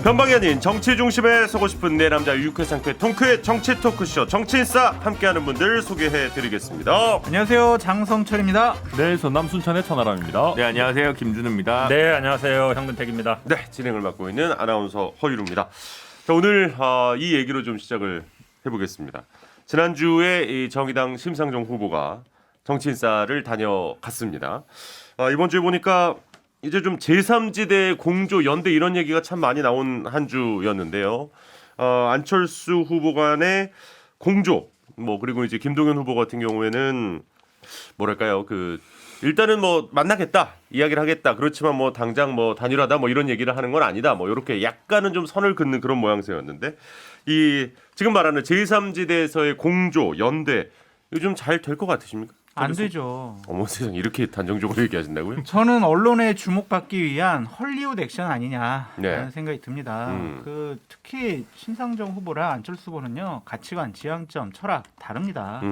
변방이 아닌 정치 중심에 서고 싶은 내 남자 유쾌 상쾌 통쾌 정치 토크쇼 정치인싸 함께하는 분들 소개해드리겠습니다. 안녕하세요, 장성철입니다. 네, 전남 순천의 천하람입니다. 네, 안녕하세요, 김준우입니다. 네, 안녕하세요, 현근택입니다. 네, 진행을 맡고 있는 아나운서 허유루입니다. 자, 오늘 이 얘기로 좀 시작을 해보겠습니다. 지난주에 이 정의당 심상정 후보가 정치인싸를 다녀갔습니다. 이번 주에 보니까 이제 좀 제3지대 공조 연대 이런 얘기가 참 많이 나온 한 주였는데요. 안철수 후보 간의 공조, 그리고 이제 김동연 후보 같은 경우에는 뭐랄까요, 일단은 만나겠다, 이야기를 하겠다. 그렇지만 당장 단일화다 이런 얘기를 하는 건 아니다. 이렇게 약간은 좀 선을 긋는 그런 모양새였는데 이 지금 말하는 제3지대에서의 공조 연대 이거 좀 잘 될 것 같으십니까? 안 되죠. 어머 세상, 이렇게 단정적으로 얘기하신다고요? 저는 언론에 주목받기 위한 헐리우드 액션 아니냐라는 네. 생각이 듭니다. 특히 심상정 후보랑 안철수 후보는요, 가치관, 지향점, 철학 다릅니다.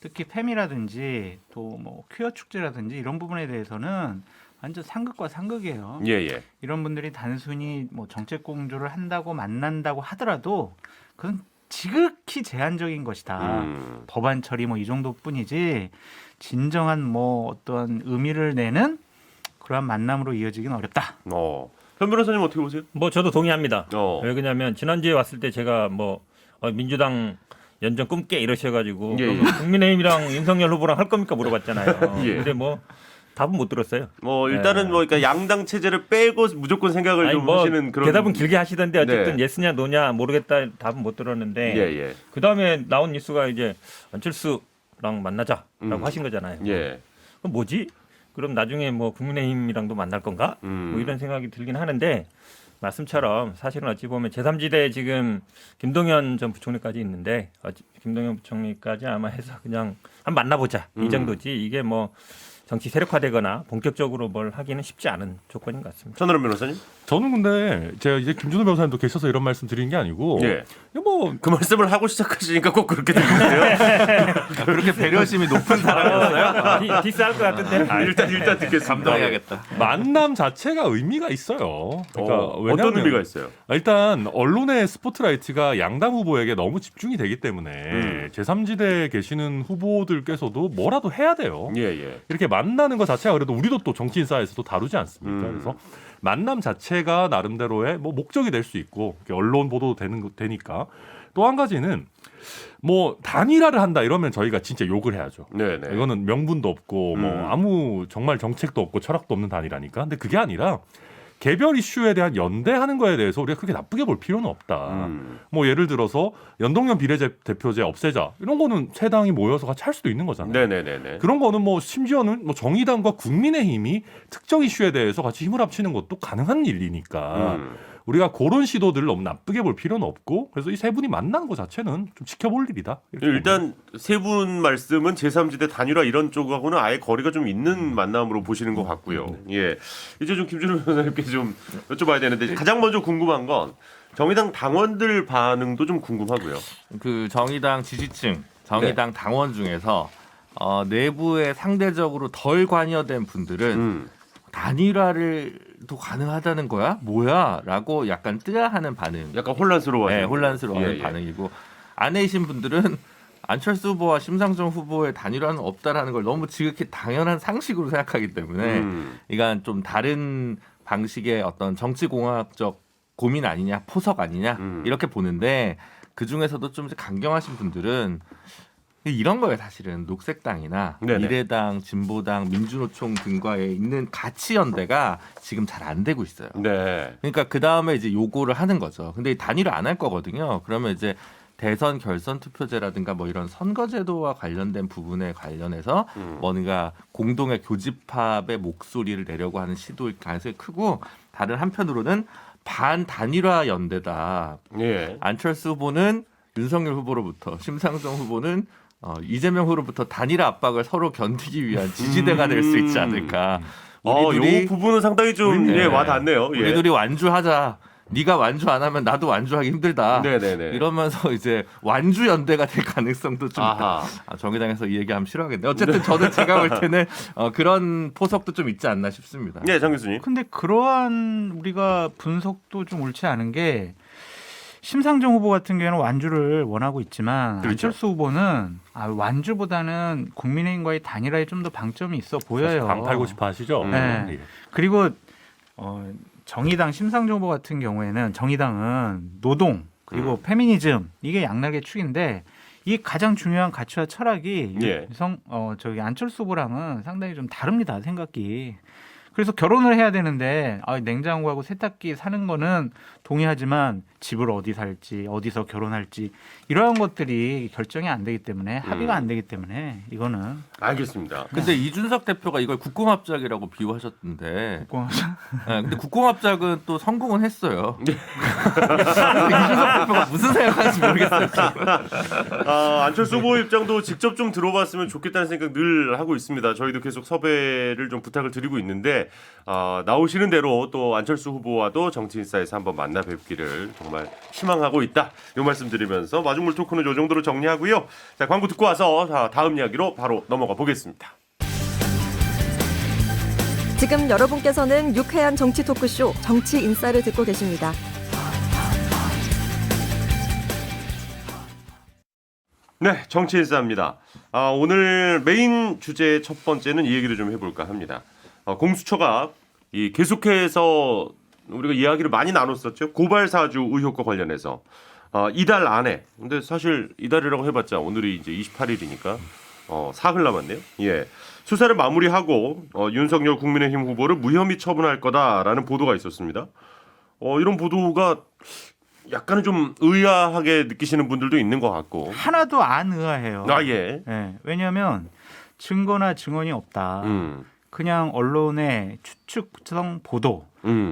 특히 팸이라든지 또 퀴어 축제라든지 이런 부분에 대해서는 완전 상극과 상극이에요. 예. 이런 분들이 단순히 정책 공조를 한다고 만난다고 하더라도 그건 지극히 제한적인 것이다. 법안 처리 이 정도뿐이지 진정한 어떤 의미를 내는 그러한 만남으로 이어지기는 어렵다. 현 변호사님 어떻게 보세요? 저도 동의합니다. 왜 왜냐하면 지난주에 왔을 때 제가 민주당 연정 꿈깨 이러셔가지고 예. 그러면 국민의힘이랑 윤석열 후보랑 할 겁니까 물어봤잖아요. 예. 근데 답은 못 들었어요. 일단은 그러니까 양당 체제를 빼고 무조건 생각을 좀 하시는 그런 대답은 길게 하시던데 어쨌든 네. 예스냐 노냐 모르겠다 답은 못 들었는데 예. 그 다음에 나온 뉴스가 이제 안철수랑 만나자라고 하신 거잖아요. 예. 그럼 뭐지? 그럼 나중에 국민의힘이랑도 만날 건가? 이런 생각이 들긴 하는데 말씀처럼 사실은 어찌 보면 제3지대 지금 김동연 전 부총리까지 있는데 김동연 부총리까지 아마 해서 그냥 한번 만나보자 이 정도지 이게 정치 세력화되거나 본격적으로 뭘 하기는 쉽지 않은 조건인 것 같습니다. 천하람 변호사님? 저는 근데 제가 이제 김준호 변호사님도 계셔서 이런 말씀 드리는 게 아니고 예. 그 말씀을 하고 시작하시니까 꼭 그렇게 들리세요? 그렇게 배려심이 높은 사람이었어요? 디스할 것 같은데. 일단 듣겠습니다. 감동해야겠다. 만남 자체가 의미가 있어요. 그러니까 어떤 의미가 있어요? 일단 언론의 스포트라이트가 양당 후보에게 너무 집중이 되기 때문에 제3지대에 계시는 후보들께서도 뭐라도 해야 돼요. 예. 이렇게 만나는 것 자체가 그래도 우리도 또 정치인사에서도 다루지 않습니까? 그래서 만남 자체가 나름대로의 목적이 될 수 있고 언론 보도도 되니까 또 한 가지는 단일화를 한다 이러면 저희가 진짜 욕을 해야죠. 네네. 이거는 명분도 없고 아무 정말 정책도 없고 철학도 없는 단일화니까. 근데 그게 아니라 개별 이슈에 대한 연대하는 거에 대해서 우리가 그렇게 나쁘게 볼 필요는 없다. 예를 들어서 연동형 비례대표제 없애자 이런 거는 세 당이 모여서 같이 할 수도 있는 거잖아요. 네네네. 그런 거는 심지어는 정의당과 국민의힘이 특정 이슈에 대해서 같이 힘을 합치는 것도 가능한 일이니까 우리가 그런 시도들을 너무 나쁘게 볼 필요는 없고 그래서 이 세 분이 만나는 것 자체는 좀 지켜볼 일이다. 일단 세 분 말씀은 제3지대 단일화 이런 쪽하고는 아예 거리가 좀 있는 만남으로 보시는 것 같고요. 예, 이제 좀 김준호 변호사님께 좀 여쭤봐야 되는데 가장 먼저 궁금한 건 정의당 당원들 반응도 좀 궁금하고요. 그 정의당 지지층, 정의당 당원 중에서 내부에 상대적으로 덜 관여된 분들은 단일화를 또 가능하다는 거야? 뭐야? 라고 약간 뜨아하는 반응. 약간 혼란스러워하는. 네, 혼란스러워하는 예. 반응이고 아내이신 분들은 안철수 후보와 심상정 후보의 단일화는 없다라는 걸 너무 지극히 당연한 상식으로 생각하기 때문에 이건 좀 다른 방식의 어떤 정치공학적 고민 아니냐, 포석 아니냐 이렇게 보는데 그 중에서도 좀 강경하신 분들은 이런 거예요. 사실은 녹색당이나 네네. 미래당, 진보당, 민주노총 등과의 있는 가치 연대가 지금 잘 안 되고 있어요. 네. 그러니까 그 다음에 이제 요구를 하는 거죠. 근데 단일화 안 할 거거든요. 그러면 이제 대선 결선 투표제라든가 이런 선거제도와 관련된 부분에 관련해서 뭔가 공동의 교집합의 목소리를 내려고 하는 시도일 가능성이 크고 다른 한편으로는 반 단일화 연대다. 예. 안철수 후보는 윤석열 후보로부터 심상정 후보는 이재명 후보로부터 단일화 압박을 서로 견디기 위한 지지대가 될 수 있지 않을까. 이 부분은 상당히 좀 네. 와닿네요. 예. 우리 둘이 완주하자. 네가 완주 안 하면 나도 완주하기 힘들다. 네네네. 이러면서 이제 완주 연대가 될 가능성도 좀 있다. 아하. 정의당에서 이 얘기하면 싫어하겠네요. 어쨌든 저는 제가 볼 때는 그런 포석도 좀 있지 않나 싶습니다. 네, 장 교수님. 근데 그러한 우리가 분석도 좀 옳지 않은 게 심상정 후보 같은 경우는 완주를 원하고 있지만 그렇죠. 안철수 후보는 완주보다는 국민의힘과의 단일화에 좀 더 방점이 있어 보여요. 방 팔고 싶어 하시죠? 네. 예. 그리고 정의당 심상정 후보 같은 경우에는 정의당은 노동 그리고 페미니즘 이게 양날개 축인데 이 가장 중요한 가치와 철학이 예. 안철수 후보랑은 상당히 좀 다릅니다. 생각이. 그래서 결혼을 해야 되는데 냉장고하고 세탁기 사는 거는 동의하지만 집을 어디 살지 어디서 결혼할지 이러한 것들이 결정이 안 되기 때문에 합의가 안 되기 때문에 이거는 알겠습니다. 근데 이준석 대표가 이걸 국공합작이라고 비유하셨던데. 근데 국공합작은 또 성공은 했어요. 이준석 대표가 무슨 생각하는지 모르겠어요. 안철수 후보 입장도 직접 좀 들어봤으면 좋겠다는 생각 늘 하고 있습니다. 저희도 계속 섭외를 좀 부탁을 드리고 있는데 나오시는 대로 또 안철수 후보와도 정치인사에서 한번 만나 뵙기를 정말 희망하고 있다. 이 말씀 드리면서 마중물 토크는 이 정도로 정리하고요. 자, 광고 듣고 와서 다음 이야기로 바로 넘어가 보겠습니다. 지금 여러분께서는 유쾌한 정치 토크쇼 정치인사를 듣고 계십니다. 네, 정치인사입니다. 오늘 메인 주제 첫 번째는 이 얘기를 좀 해볼까 합니다. 공수처가 계속해서 우리가 이야기를 많이 나눴었죠. 고발 사주 의혹과 관련해서 이달 안에, 근데 사실 이달이라고 해봤자 오늘이 이제 28일이니까 사흘 남았네요. 예, 수사를 마무리하고 윤석열 국민의힘 후보를 무혐의 처분할 거다라는 보도가 있었습니다. 이런 보도가 약간은 좀 의아하게 느끼시는 분들도 있는 것 같고. 하나도 안 의아해요. 예. 네, 왜냐하면 증거나 증언이 없다. 그냥 언론의 추측성 보도,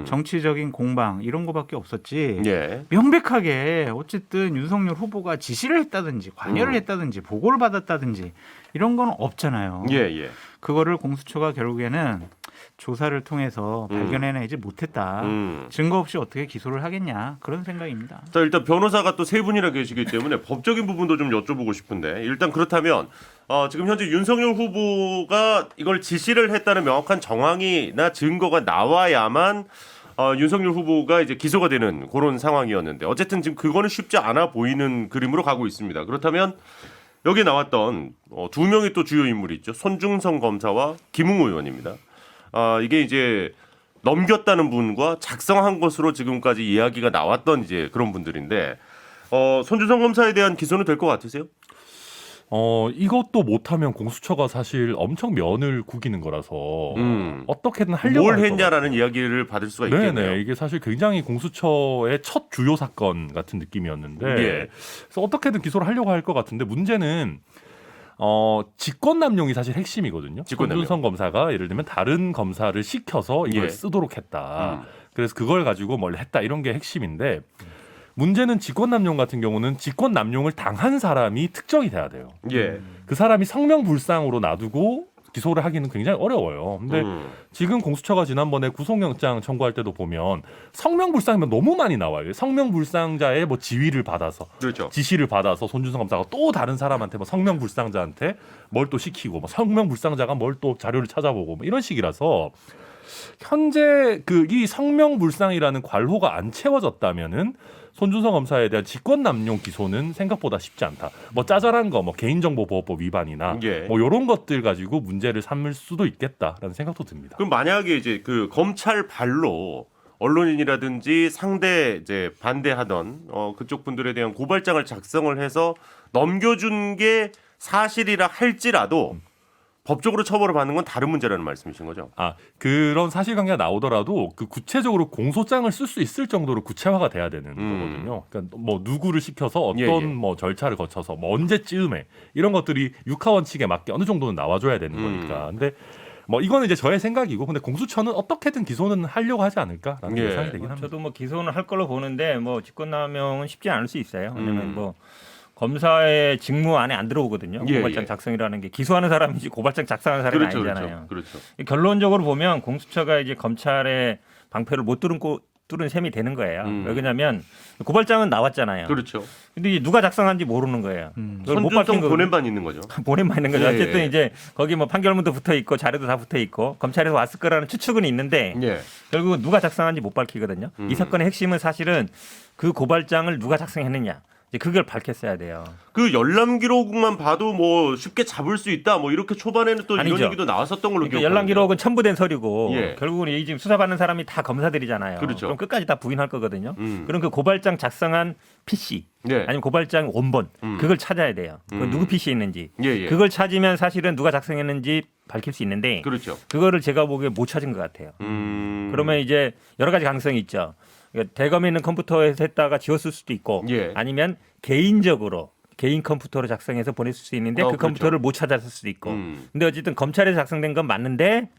정치적인 공방 이런 거밖에 없었지. 예. 명백하게 어쨌든 윤석열 후보가 지시를 했다든지 관여를 했다든지 보고를 받았다든지 이런 건 없잖아요. 예. 그거를 공수처가 결국에는 조사를 통해서 발견해내지 못했다. 증거 없이 어떻게 기소를 하겠냐 그런 생각입니다. 자, 일단 변호사가 또 세 분이나 계시기 때문에 법적인 부분도 좀 여쭤보고 싶은데 일단 그렇다면 지금 현재 윤석열 후보가 이걸 지시를 했다는 명확한 정황이나 증거가 나와야만 윤석열 후보가 이제 기소가 되는 그런 상황이었는데 어쨌든 지금 그거는 쉽지 않아 보이는 그림으로 가고 있습니다. 그렇다면 여기 나왔던 두 명의 또 주요 인물이 있죠. 손중성 검사와 김웅 의원입니다. 이게 이제 넘겼다는 분과 작성한 것으로 지금까지 이야기가 나왔던 이제 그런 분들인데 손준성 검사에 대한 기소는 될 것 같으세요? 이것도 못하면 공수처가 사실 엄청 면을 구기는 거라서 어떻게든 하려고 뭘 할 했냐라는 이야기를 받을 수가 있겠네요. 네네, 이게 사실 굉장히 공수처의 첫 주요 사건 같은 느낌이었는데 예. 그래서 어떻게든 기소를 하려고 할 것 같은데 문제는 직권남용이 사실 핵심이거든요. 직권남용. 손준성 검사가 예를 들면 다른 검사를 시켜서 이걸 예. 쓰도록 했다. 그래서 그걸 가지고 뭘 했다 이런 게 핵심인데 문제는 직권남용 같은 경우는 직권남용을 당한 사람이 특정이 돼야 돼요. 예. 그 사람이 성명불상으로 놔두고 기소를 하기는 굉장히 어려워요. 근데 지금 공수처가 지난번에 구속영장 청구할 때도 보면 성명불상이면 너무 많이 나와요. 성명불상자의 뭐 지위를 받아서 그렇죠. 지시를 받아서 손준성 검사가 또 다른 사람한테 뭐 성명불상자한테 뭘 또 시키고 뭐 성명불상자가 뭘 또 자료를 찾아보고 뭐 이런 식이라서 현재 이 성명불상이라는 관호가 안 채워졌다면은 손준성 검사에 대한 직권남용 기소는 생각보다 쉽지 않다. 뭐 짜잘한 거, 뭐 개인정보보호법 위반이나 예. 뭐 이런 것들 가지고 문제를 삼을 수도 있겠다라는 생각도 듭니다. 그럼 만약에 이제 그 검찰 발로 언론인이라든지 상대 이제 반대하던 그쪽 분들에 대한 고발장을 작성을 해서 넘겨준 게 사실이라 할지라도 법적으로 처벌을 받는 건 다른 문제라는 말씀이신 거죠? 그런 사실관계가 나오더라도 그 구체적으로 공소장을 쓸 수 있을 정도로 구체화가 돼야 되는 거거든요. 그러니까 뭐 누구를 시켜서 어떤 예. 뭐 절차를 거쳐서 뭐 언제쯤에 이런 것들이 육하 원칙에 맞게 어느 정도는 나와줘야 되는 거니까. 근데 뭐 이거는 이제 저의 생각이고, 근데 공수처는 어떻게든 기소는 하려고 하지 않을까라는 예. 예상이 되긴 합니다. 저도 뭐 기소는 할 걸로 보는데 뭐 직권남용은 쉽지 않을 수 있어요. 왜냐면 뭐 검사의 직무 안에 안 들어오거든요. 예, 고발장 예. 작성이라는 게 기소하는 사람이지 고발장 작성하는 사람이 그렇죠, 아니잖아요. 그렇죠. 결론적으로 보면 공수처가 이제 검찰의 방패를 못 뚫은 셈이 되는 거예요. 왜 그러냐면 고발장은 나왔잖아요. 그렇죠. 근데 이게 누가 작성한지 모르는 거예요. 그걸 못 선준성 밝힌 거 보냄만 있는 거죠. 보냄만 있는 거죠. 예, 어쨌든 예. 이제 거기 뭐 판결문도 붙어 있고 자료도 다 붙어 있고 검찰에서 왔을 거라는 추측은 있는데 예. 결국 누가 작성한지 못 밝히거든요. 이 사건의 핵심은 사실은 그 고발장을 누가 작성했느냐. 이제 그걸 밝혔어야 돼요. 그 열람 기록만 봐도 뭐 쉽게 잡을 수 있다. 뭐 이렇게 초반에는 또 아니죠. 이런 얘기도 나왔었던 걸로 그러니까 기억하는데. 열람 기록은 첨부된 서류고 예. 결국은 이 지금 수사받는 사람이 다 검사들이잖아요. 그렇죠. 그럼 끝까지 다 부인할 거거든요. 그럼 그 고발장 작성한 PC 예. 아니면 고발장 원본 그걸 찾아야 돼요. 그 누구 PC에 있는지 예, 예. 그걸 찾으면 사실은 누가 작성했는지 밝힐 수 있는데 그렇죠. 그거를 제가 보기에 못 찾은 것 같아요. 그러면 이제 여러 가지 가능성이 있죠. 그러니까 대검에 있는 컴퓨터에서 했다가 지웠을 수도 있고 예. 아니면 개인적으로 개인 컴퓨터로 작성해서 보냈을 수 있는데 그 그렇죠. 컴퓨터를 못 찾았을 수도 있고 근데 어쨌든 검찰에서 작성된 건 맞는데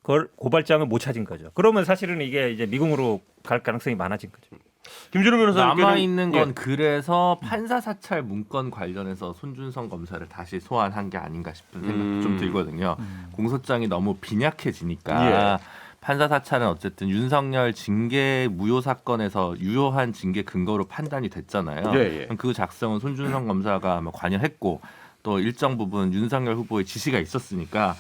그걸 고발장을 못 찾은 거죠. 그러면 사실은 이게 이제 미궁으로 갈 가능성이 많아진 거죠. 김준호 변호사님께는 남아 있는 건 예. 그래서 판사 사찰 문건 관련해서 손준성 검사를 다시 소환한 게 아닌가 싶은 생각도 좀 들거든요. 공소장이 너무 빈약해지니까 판사 사찰은 어쨌든 윤석열 징계 무효 사건에서 유효한 징계 근거로 판단이 됐잖아요. 예, 예. 그럼 그 작성은 손준성 검사가 아마 관여했고 또 일정 부분 윤석열 후보의 지시가 있었으니까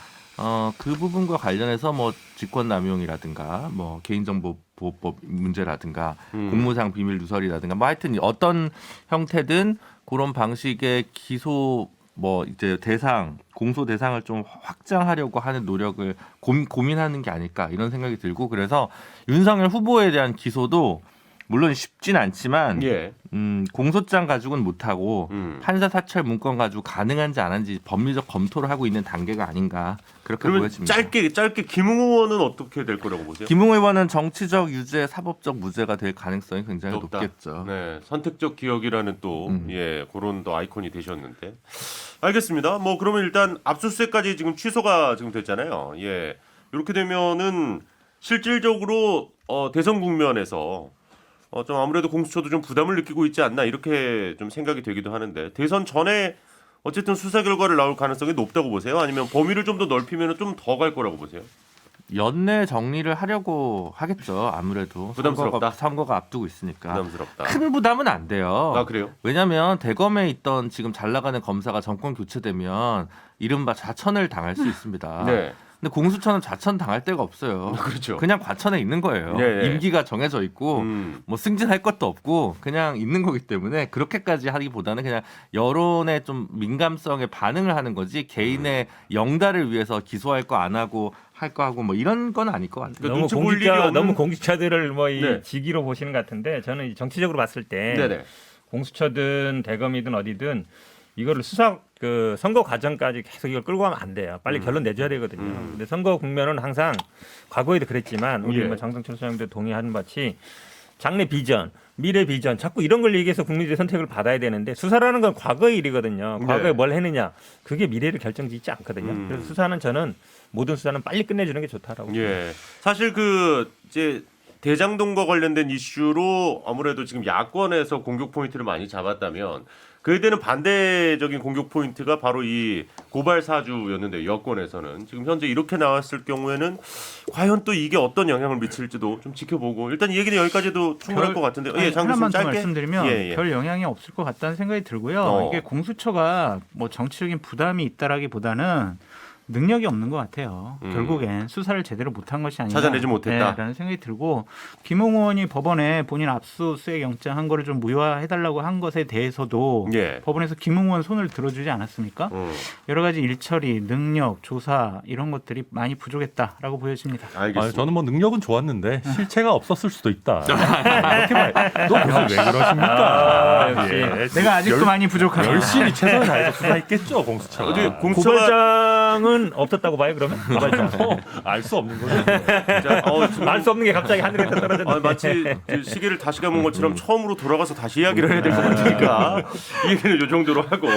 그 부분과 관련해서 뭐 직권남용이라든가 뭐 개인정보보호법 문제라든가 공무상 비밀 누설이라든가 뭐 하여튼 어떤 형태든 그런 방식의 기소 뭐 이제 대상 공소 대상을 좀 확장하려고 하는 노력을 고민하는 게 아닐까 이런 생각이 들고 그래서 윤석열 후보에 대한 기소도 물론 쉽진 않지만 예. 공소장 가지고는 못하고 판사 사찰 문건 가지고 가능한지 안 한지 법리적 검토를 하고 있는 단계가 아닌가 그렇게 그러면 보여집니다. 짧게 김웅 의원은 어떻게 될 거라고 보세요? 김웅 의원은 정치적 유죄, 사법적 무죄가 될 가능성이 굉장히 높다. 높겠죠. 네, 선택적 기억이라는 또 예, 그런 또 아이콘이 되셨는데. 알겠습니다. 뭐 그러면 일단 압수수색까지 지금 취소가 지금 됐잖아요. 예. 이렇게 되면은 실질적으로 대선 국면에서 좀 아무래도 공수처도 좀 부담을 느끼고 있지 않나 이렇게 좀 생각이 되기도 하는데 대선 전에 어쨌든 수사 결과를 나올 가능성이 높다고 보세요? 아니면 범위를 좀 더 넓히면 좀 더 갈 거라고 보세요? 연내 정리를 하려고 하겠죠. 아무래도 부담스럽다. 선거가 앞두고 있으니까. 부담스럽다. 큰 부담은 안 돼요. 아 그래요? 왜냐하면 대검에 있던 지금 잘 나가는 검사가 정권 교체되면 이른바 좌천을 당할 수 있습니다. 네. 근데 공수처는 좌천 당할 데가 없어요. 그렇죠. 그냥 과천에 있는 거예요. 네, 네. 임기가 정해져 있고 뭐 승진할 것도 없고 그냥 있는 거기 때문에 그렇게까지 하기보다는 그냥 여론의 좀 민감성에 반응을 하는 거지 개인의 영달을 위해서 기소할 거 안 하고 할 거 하고 뭐 이런 건 아닐 것 같아요. 그러니까 눈치 볼 일이 없는- 너무 공직자들을 뭐 이 네. 직위로 보시는 것 같은데 저는 정치적으로 봤을 때 네네. 공수처든 대검이든 어디든 이거를 수사 그 선거 과정까지 계속 이걸 끌고 가면 안 돼요. 빨리 결론 내줘야 되거든요. 근데 선거 국면은 항상 과거에도 그랬지만 우리 예. 뭐 장성철 소장님도 동의하는 바치 장래 비전, 미래 비전 자꾸 이런 걸 얘기해서 국민들의 선택을 받아야 되는데 수사라는 건 과거의 일이거든요. 과거에 네. 뭘 했느냐 그게 미래를 결정짓지 않거든요. 그래서 수사는 저는 모든 수사는 빨리 끝내주는 게 좋다라고. 예. 사실 그 이제 대장동과 관련된 이슈로 아무래도 지금 야권에서 공격 포인트를 많이 잡았다면 그에 대한 반대적인 공격 포인트가 바로 이 고발 사주였는데 여권에서는 지금 현재 이렇게 나왔을 경우에는 과연 또 이게 어떤 영향을 미칠지도 좀 지켜보고 일단 이 얘기는 여기까지도 충분할 것 같은데 예, 장 교수님 하나만 더 짧게 말씀드리면 예, 예. 별 영향이 없을 것 같다는 생각이 들고요. 이게 공수처가 뭐 정치적인 부담이 있다라기보다는 능력이 없는 것 같아요. 결국엔 수사를 제대로 못한 것이 아니라 찾아내지 못했다. 라는 생각이 들고 김웅 의원이 법원에 본인 압수수색 영장 한 거를 좀 무효화해달라고 한 것에 대해서도 예. 법원에서 김웅 의원 손을 들어주지 않았습니까? 여러 가지 일처리, 능력, 조사 이런 것들이 많이 부족했다라고 보여집니다. 알겠습니다. 저는 뭐 능력은 좋았는데 실체가 없었을 수도 있다. 이렇게 말. 너 무슨 왜 그러십니까? 역시. 예. 내가 아직도 많이 부족하다. 열심히 최선을 다해서 수사했겠죠 공수처가. 어떻게 공수처가 고발장은 없었다고 봐요 그러면? 알 수 없는 거죠. 진짜, 지금 알 수 없는 게 갑자기 하늘에 떨어졌는데. 마치 그 시계를 다시 감은 것처럼 처음으로 돌아가서 다시 이야기를 해야 될 것 같으니까 이 얘기는 이 정도로 하고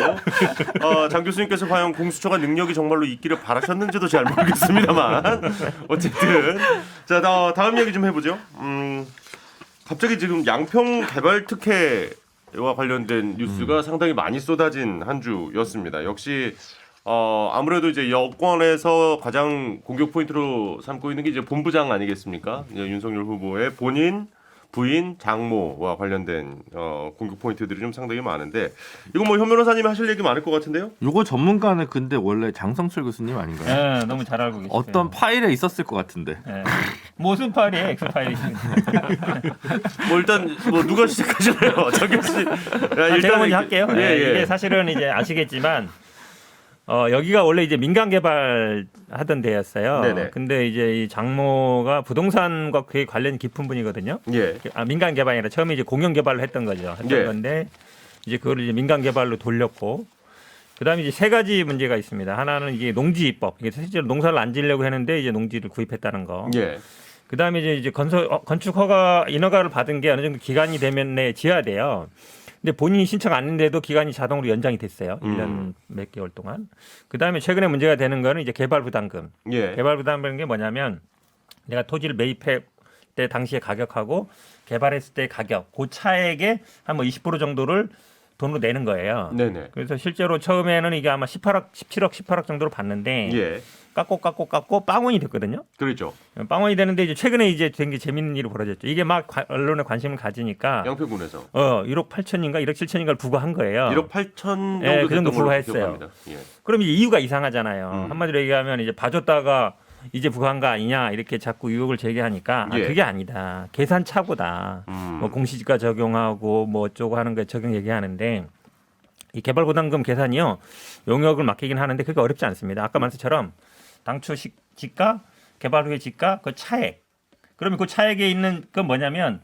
장 교수님께서 과연 공수처가 능력이 정말로 있기를 바라셨는지도 잘 모르겠습니다만 어쨌든 자 다음 얘기 좀 해보죠. 갑자기 지금 양평 개발 특혜와 관련된 뉴스가 상당히 많이 쏟아진 한 주였습니다. 역시 아무래도 이제 여권에서 가장 공격 포인트로 삼고 있는 게 이제 본부장 아니겠습니까? 이제 윤석열 후보의 본인 부인, 장모와 관련된 공격 포인트들이 좀 상당히 많은데 이거 뭐 현 변호사님이 하실 얘기 많을 것 같은데요? 요거 전문가는 근데 원래 장성철 교수님 아닌가요? 네, 너무 잘 알고 계시죠. 어떤 파일에 있었을 것 같은데. 네. 무슨 파일이에요? 엑스 파일이. 뭐 일단 뭐 누가 시작하시나요? 정규 씨. 제가 먼저 할게요. 예, 네, 예. 이게 사실은 이제 아시겠지만 여기가 원래 이제 민간 개발 하던 데였어요. 네네. 근데 이제 이 장모가 부동산과 그에 관련 깊은 분이거든요. 예. 민간 개발이 아니라 처음에 이제 공영 개발을 했던 거죠. 했던 예. 건데 이제 그거를 이제 민간 개발로 돌렸고 그다음에 이제 세 가지 문제가 있습니다. 하나는 이게 농지입법. 이게 실제로 농사를 안 지려고 했는데 이제 농지를 구입했다는 거. 예. 그다음에 이제 건축 허가 인허가를 받은 게 어느 정도 기간이 되면 내 지어야 돼요. 근데 본인이 신청 안 했는데도 기간이 자동으로 연장이 됐어요. 1년 몇 개월 동안. 그다음에 최근에 문제가 되는 거는 이제 개발 부담금. 예. 개발 부담금인 게 뭐냐면 내가 토지를 매입할 때 당시의 가격하고 개발했을 때 가격 그 차액의 한 뭐 20% 정도를 돈으로 내는 거예요. 네네. 그래서 실제로 처음에는 이게 아마 17억 18억 정도로 받는데 예. 깎고 빵원이 됐거든요. 그렇죠. 빵원이 되는데 이제 최근에 이제 된 게 재밌는 일이 벌어졌죠. 이게 막 언론에 관심을 가지니까 양평군에서 1억 8천인가 1억 7천인가를 부과한 거예요. 1억 8천 정도 예, 그 정도 됐던 걸로 부과했어요. 기억합니다. 예. 그럼 이제 이유가 이상하잖아요. 한마디로 얘기하면 이제 봐줬다가 이제 부과한 거 아니냐 이렇게 자꾸 의혹을 제기하니까 예. 그게 아니다. 계산 착오다. 뭐 공시지가 적용하고 뭐 어쩌고 하는 거 적용 얘기하는데 이 개발 부담금 계산이요 용역을 맡기긴 하는데 그게 어렵지 않습니다. 아까 말한 것처럼 당초 지가 개발 후에 지가 그 차액 그러면 그 차액에 있는 건 뭐냐면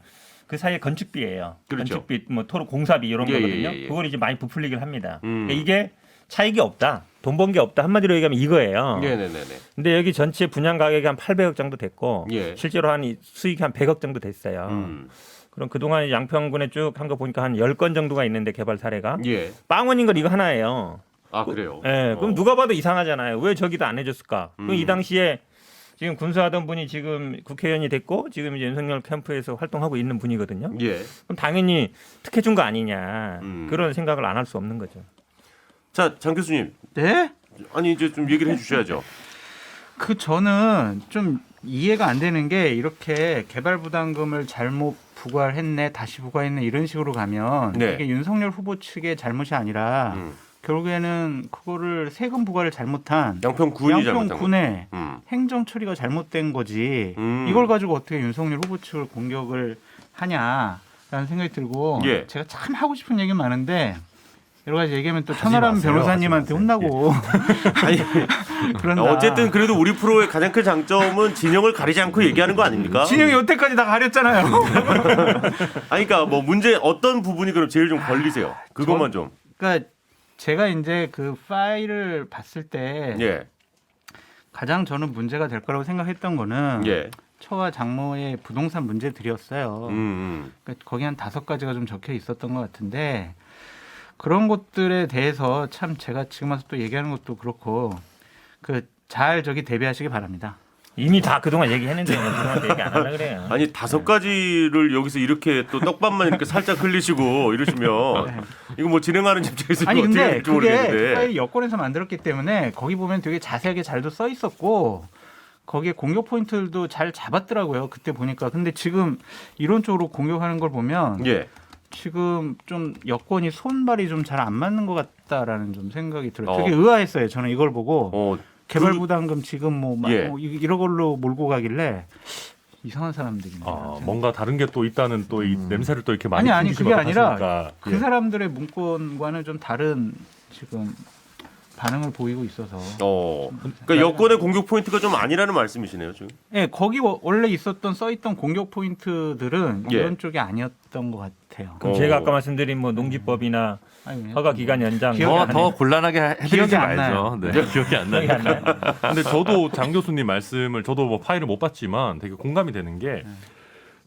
그 사이에 건축비예요. 그렇죠. 건축비 뭐 토로 공사비 이런 예, 거거든요. 예, 예. 그걸 이제 많이 부풀리기를 합니다. 그러니까 이게 차익이 없다. 돈 번 게 없다. 한마디로 얘기하면 이거예요. 네네네. 근데 여기 전체 분양 가격이 한 800억 정도 됐고 예. 실제로 한 수익이 한 100억 정도 됐어요. 그럼 그동안 양평군에 쭉 한 거 보니까 한 10건 정도가 있는데 개발 사례가 예. 빵원인 건 이거 하나예요. 아 그래요. 예, 그럼 누가 봐도 이상하잖아요. 왜 저기도 안 해줬을까? 그럼 이 당시에 지금 군수하던 분이 지금 국회의원이 됐고 지금 이제 윤석열 캠프에서 활동하고 있는 분이거든요. 예. 그럼 당연히 특혜 준 거 아니냐 그런 생각을 안 할 수 없는 거죠. 자, 장 교수님. 네? 아니 이제 좀 얘기를 해주셔야죠. 저는 좀 이해가 안 되는 게 이렇게 개발 부담금을 잘못 부과를 했네, 다시 부과했네 이런 식으로 가면 네. 이게 윤석열 후보 측의 잘못이 아니라 결국에는 그거를 세금 부과를 잘못한 양평군이 잘못한 거. 양평군의 음. 행정 처리가 잘못된 거지. 음. 이걸 가지고 어떻게 윤석열 후보 측을 공격을 하냐라는 생각이 들고 예. 제가 참 하고 싶은 얘기 많은데 여러 가지 얘기하면 또 하지 천하람 마세요, 변호사님한테 하지 마세요. 혼나고 아니 그런다. 어쨌든 그래도 우리 프로의 가장 큰 장점은 진영을 가리지 않고 얘기하는 거 아닙니까? 진영이 여태까지 다 가렸잖아요. 아니 그러니까 뭐 문제 어떤 부분이 그럼 제일 좀 걸리세요? 그것만 좀. 그러니까 제가 이제 그 파일을 봤을 때 예. 가장 저는 문제가 될 거라고 생각했던 거는 예. 처와 장모의 부동산 문제들이었어요. 그러니까 거기 한 5가지가 좀 적혀 있었던 것 같은데 그런 것들에 대해서 참 제가 지금 와서 또 얘기하는 것도 그렇고 잘 대비하시기 바랍니다. 이미 다 그동안 얘기했는데 그동안 얘기 안 하려 그래요. 아니 5가지를 여기서 이렇게 또 떡밥만 이렇게 살짝 흘리시고 이러시면 이거 뭐 진행하는 입장에서 아니 이거 어떻게 근데 될지 그게 모르겠는데. 파일 여권에서 만들었기 때문에 거기 보면 되게 자세하게 잘도 써 있었고 거기에 공격 포인트들도 잘 잡았더라고요. 그때 보니까. 근데 지금 이론적으로 공격하는 걸 보면 예. 지금 좀 여권이 손발이 좀 잘 안 맞는 것 같다라는 좀 생각이 들어요. 어. 되게 의아했어요. 저는 이걸 보고 개발 그- 부담금 지금 뭐 예. 이런 걸로 몰고 가길래 이상한 사람들이네. 뭔가 다른 게 또 있다는 또 이 냄새를 또 이렇게 많이 아니 그게 풍기시면 아니라 하시니까. 그 사람들의 문건과는 좀 다른 지금 반응을 보이고 있어서. 그러니까 여권의 공격 포인트가 좀 아니라는 말씀이시네요, 지금. 예, 거기 원래 써있던 공격 포인트들은 예. 이런 쪽이 아니었던 것 같아요. 그럼 제가 아까 말씀드린 뭐 농지법이나 아니, 허가 기간 연장 기억이 안 더 곤란하게 해드리지 기억이 안 말죠. 나요. 네. 기억이 안 나요. 기억이 안 나요. 근데 저도 장 교수님 말씀을 저도 뭐 파일을 못 봤지만 되게 공감이 되는 게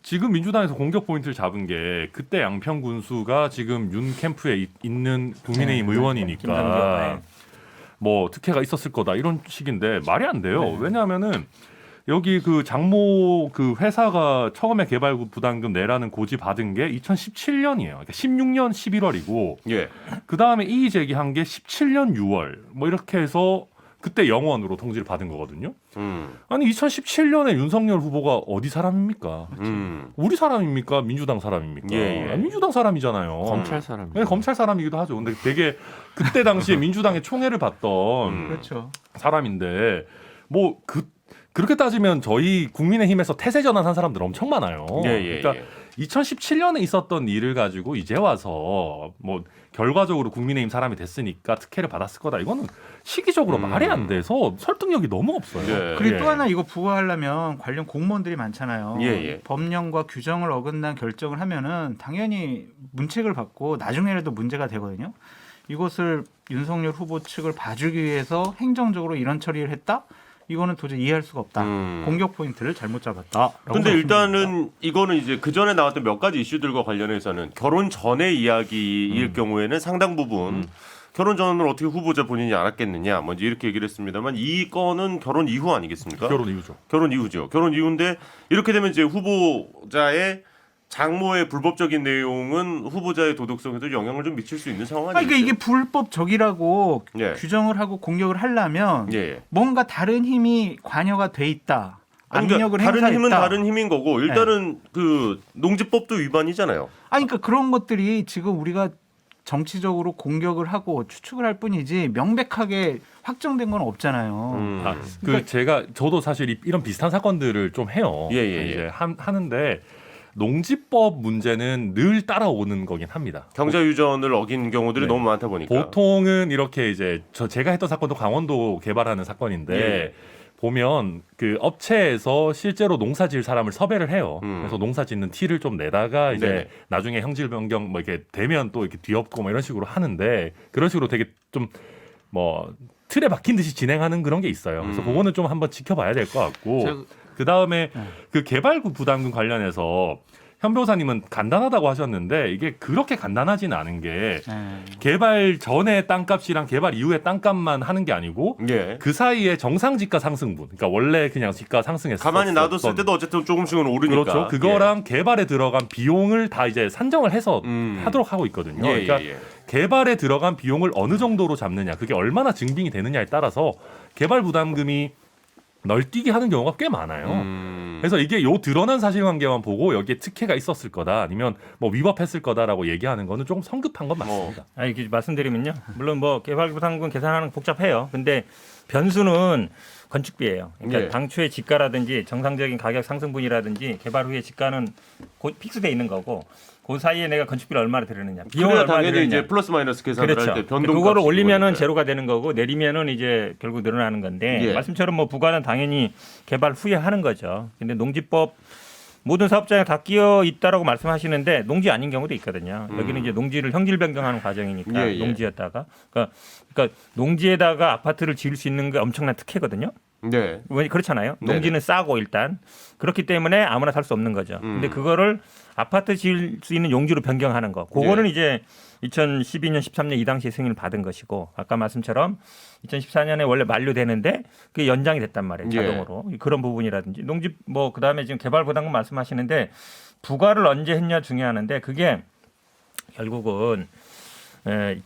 지금 민주당에서 공격 포인트를 잡은 게 그때 양평 군수가 지금 윤 캠프에 있는 국민의힘 의원이니까 김남규, 뭐 특혜가 있었을 거다 이런 식인데 말이 안 돼요. 네. 왜냐하면은 여기 그 장모 그 회사가 처음에 개발 부담금 내라는 고지 받은 게 2017년이에요. 그러니까 16년 11월이고 예. 그 다음에 이의 제기한 게 17년 6월 뭐 이렇게 해서 그때 영원으로 통지를 받은 거거든요. 아니 2017년에 윤석열 후보가 어디 사람입니까? 우리 사람입니까? 민주당 사람입니까? 예, 예. 아, 민주당 사람이잖아요. 검찰 사람. 네, 검찰 사람이기도 하죠. 근데 되게 그때 당시에 민주당의 총애를 받던 그렇죠. 사람인데 뭐 그렇게 따지면 저희 국민의힘에서 태세 전환한 사람들 엄청 많아요. 그러니까 2017년에 있었던 일을 가지고 이제 와서 뭐 결과적으로 국민의힘 사람이 됐으니까 특혜를 받았을 거다. 이거는 시기적으로 말이 안 돼서 설득력이 너무 없어요. 예. 그리고 예. 또 하나 이거 부과하려면 관련 공무원들이 많잖아요. 예, 예. 법령과 규정을 어긋난 결정을 하면은 당연히 문책을 받고 나중에라도 문제가 되거든요. 이것을 윤석열 후보 측을 봐주기 위해서 행정적으로 이런 처리를 했다? 이거는 도저히 이해할 수가 없다. 공격 포인트를 잘못 잡았다. 근데 일단은 이거는 이제 그 전에 나왔던 몇 가지 이슈들과 관련해서는 결혼 전의 이야기일 경우에는 상당 부분 결혼 전을 어떻게 후보자 본인이 알았겠느냐, 먼저 이렇게 얘기를 했습니다만 이 건은 결혼 이후 아니겠습니까? 결혼 이후죠. 결혼 이후죠. 결혼 이후인데 이렇게 되면 이제 후보자의 장모의 불법적인 내용은 후보자의 도덕성에도 영향을 좀 미칠 수 있는 상황 아니겠어요? 그러니까 이게 불법적이라고 예. 규정을 하고 공격을 하려면 예. 뭔가 다른 힘이 관여가 돼 있다. 아니, 그러니까 압력을 다른 행사했다. 힘은 다른 힘인 거고 일단은 그 농지법도 위반이잖아요. 아니 그러니까 그런 것들이 지금 우리가 정치적으로 공격을 하고 추측을 할 뿐이지 명백하게 확정된 건 없잖아요. 저도 사실 이런 비슷한 사건들을 좀 해요. 예, 예, 예. 이제 하는데 농지법 문제는 늘 따라오는 거긴 합니다. 경자유전을 어긴 경우들이 네. 너무 많다 보니까. 보통은 이렇게 이제 제가 했던 사건도 강원도 개발하는 사건인데 예. 보면 그 업체에서 실제로 농사 지을 사람을 섭외를 해요. 그래서 농사 짓는 티를 좀 내다가 이제 네네. 나중에 형질 변경 뭐 이렇게 되면 또 이렇게 뒤엎고 뭐 이런 식으로 하는데 그런 식으로 되게 좀 뭐 틀에 박힌 듯이 진행하는 그런 게 있어요. 그래서 그거는 좀 한번 지켜봐야 될 것 같고 그 다음에 그 개발 부담금 관련해서 현 변호사님은 간단하다고 하셨는데 이게 그렇게 간단하지는 않은 게 개발 전에 땅값이랑 개발 이후에 땅값만 하는 게 아니고 예. 그 사이에 정상지가 상승분, 그러니까 원래 그냥 지가 상승했었던 가만히 놔뒀을 때도 어쨌든 조금씩은 오르니까. 그렇죠. 그거랑 개발에 들어간 비용을 다 이제 산정을 해서 하도록 하고 있거든요. 예, 그러니까 예. 개발에 들어간 비용을 어느 정도로 잡느냐, 그게 얼마나 증빙이 되느냐에 따라서 개발 부담금이 널뛰게 하는 경우가 꽤 많아요. 그래서 이게 요 드러난 사실관계만 보고 여기에 특혜가 있었을 거다, 아니면 뭐 위법했을 거다라고 얘기하는 거는 조금 성급한 건 맞습니다. 이렇게 말씀드리면요. 물론 뭐 개발부담금 계산하는 거 복잡해요. 근데 변수는 건축비예요. 그러니까 예. 당초의 지가라든지 정상적인 가격 상승분이라든지 개발 후에 지가는 픽스돼 있는 거고 그 사이에 내가 건축비를 얼마나 들였느냐, 비용을 그래야 얼마나 당연히 들였느냐. 이제 플러스 마이너스 계산을 그렇죠. 할 때 변동. 그거를 올리면은 제로가 되는 거고 내리면은 이제 결국 늘어나는 건데 예. 말씀처럼 뭐 부과는 당연히 개발 후에 하는 거죠. 근데 농지법 모든 사업장에 다 끼어 있다라고 말씀하시는데 농지 아닌 경우도 있거든요. 여기는 이제 농지를 형질 변경하는 과정이니까 예, 예. 농지였다가 그러니까 농지에다가 아파트를 지을 수 있는 게 엄청난 특혜거든요. 네. 왜 그렇잖아요. 네네. 농지는 싸고 일단 그렇기 때문에 아무나 살 수 없는 거죠. 근데 그거를 아파트 지을 수 있는 용지로 변경하는 거. 그거는 예. 이제 2012년, 13년 이 당시에 승인을 받은 것이고 아까 말씀처럼 2014년에 원래 만료되는데 그게 연장이 됐단 말이에요. 예. 자동으로. 그런 부분이라든지 농지 뭐 그다음에 지금 개발 부담금 말씀하시는데 부과를 언제 했냐 중요하는데 그게 결국은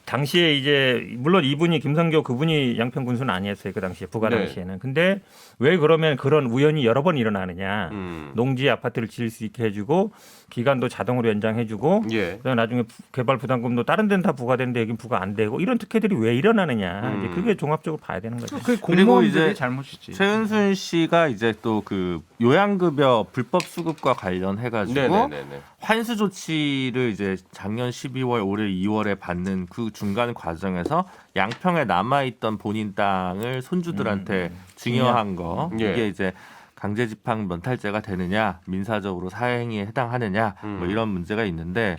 당시에 이제 물론 이분이 김성교 그분이 양평 군수는 아니었어요. 그 당시에 부과 네. 당시에는. 근데 왜 그러면 그런 우연이 여러 번 일어나느냐. 농지 아파트를 지을 수 있게 해주고 기간도 자동으로 연장해주고 예. 그다음에 나중에 개발 부담금도 다른 데는 다 부과되는데 여긴 부과 안 되고 이런 특혜들이 왜 일어나느냐. 이제 그게 종합적으로 봐야 되는 거죠. 그 그리고 공무원들의 이제 잘못이지. 최은순 씨가 이제 또 그 요양급여 불법 수급과 관련해가지고 네네네. 환수 조치를 이제 작년 12월 올해 2월에 받는 그 중간 과정에서 양평에 남아있던 본인 땅을 손주들한테 증여한 거 예. 이게 이제 강제집행 면탈죄가 되느냐 민사적으로 사행위에 해당하느냐 뭐 이런 문제가 있는데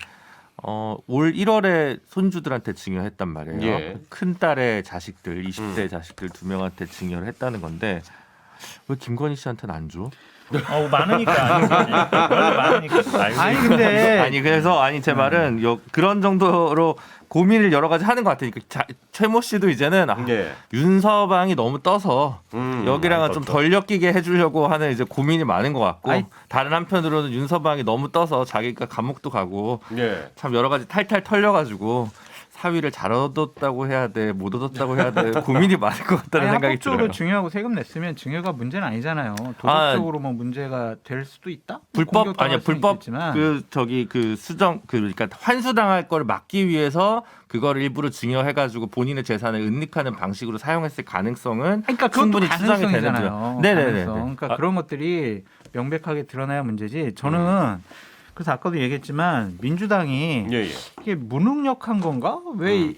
올 1월에 손주들한테 증여했단 말이에요. 예. 큰 딸의 자식들 20대 자식들 2명한테 증여를 했다는 건데 왜 김건희 씨한테는 안 줘? 많으니까 아니지. 원래 많으니까 알고 아니 근데 아니 그래서 제 말은 그런 정도로 고민을 여러 가지 하는 것 같으니까 최모 씨도 이제는 예. 윤서방이 너무 떠서 여기랑은 좀 덜 엮이게 해주려고 하는 이제 고민이 많은 것 같고 아이. 다른 한편으로는 윤서방이 너무 떠서 자기가 감옥도 가고 예. 참 여러 가지 탈탈 털려가지고 사위를 잘 얻었다고 해야 돼, 못 얻었다고 해야 돼 고민이 많을 것 같다는 생각이 합법적으로 들어요. 증여하고 세금 냈으면 증여가 문제는 아니잖아요. 도덕적으로 뭐 문제가 될 수도 있다. 불법 아니야 불법 있겠지만. 그 수정 그러니까 환수당할 걸 막기 위해서 그걸 일부러 증여해가지고 본인의 재산을 은닉하는 방식으로 사용했을 가능성은 그러니까 그것도 충분히 추정이 가능성이잖아요. 되는 네네네. 가능성. 그러니까 그런 것들이 명백하게 드러나야 문제지. 저는 그래서 아까도 얘기했지만 민주당이 예, 예. 이게 무능력한 건가? 왜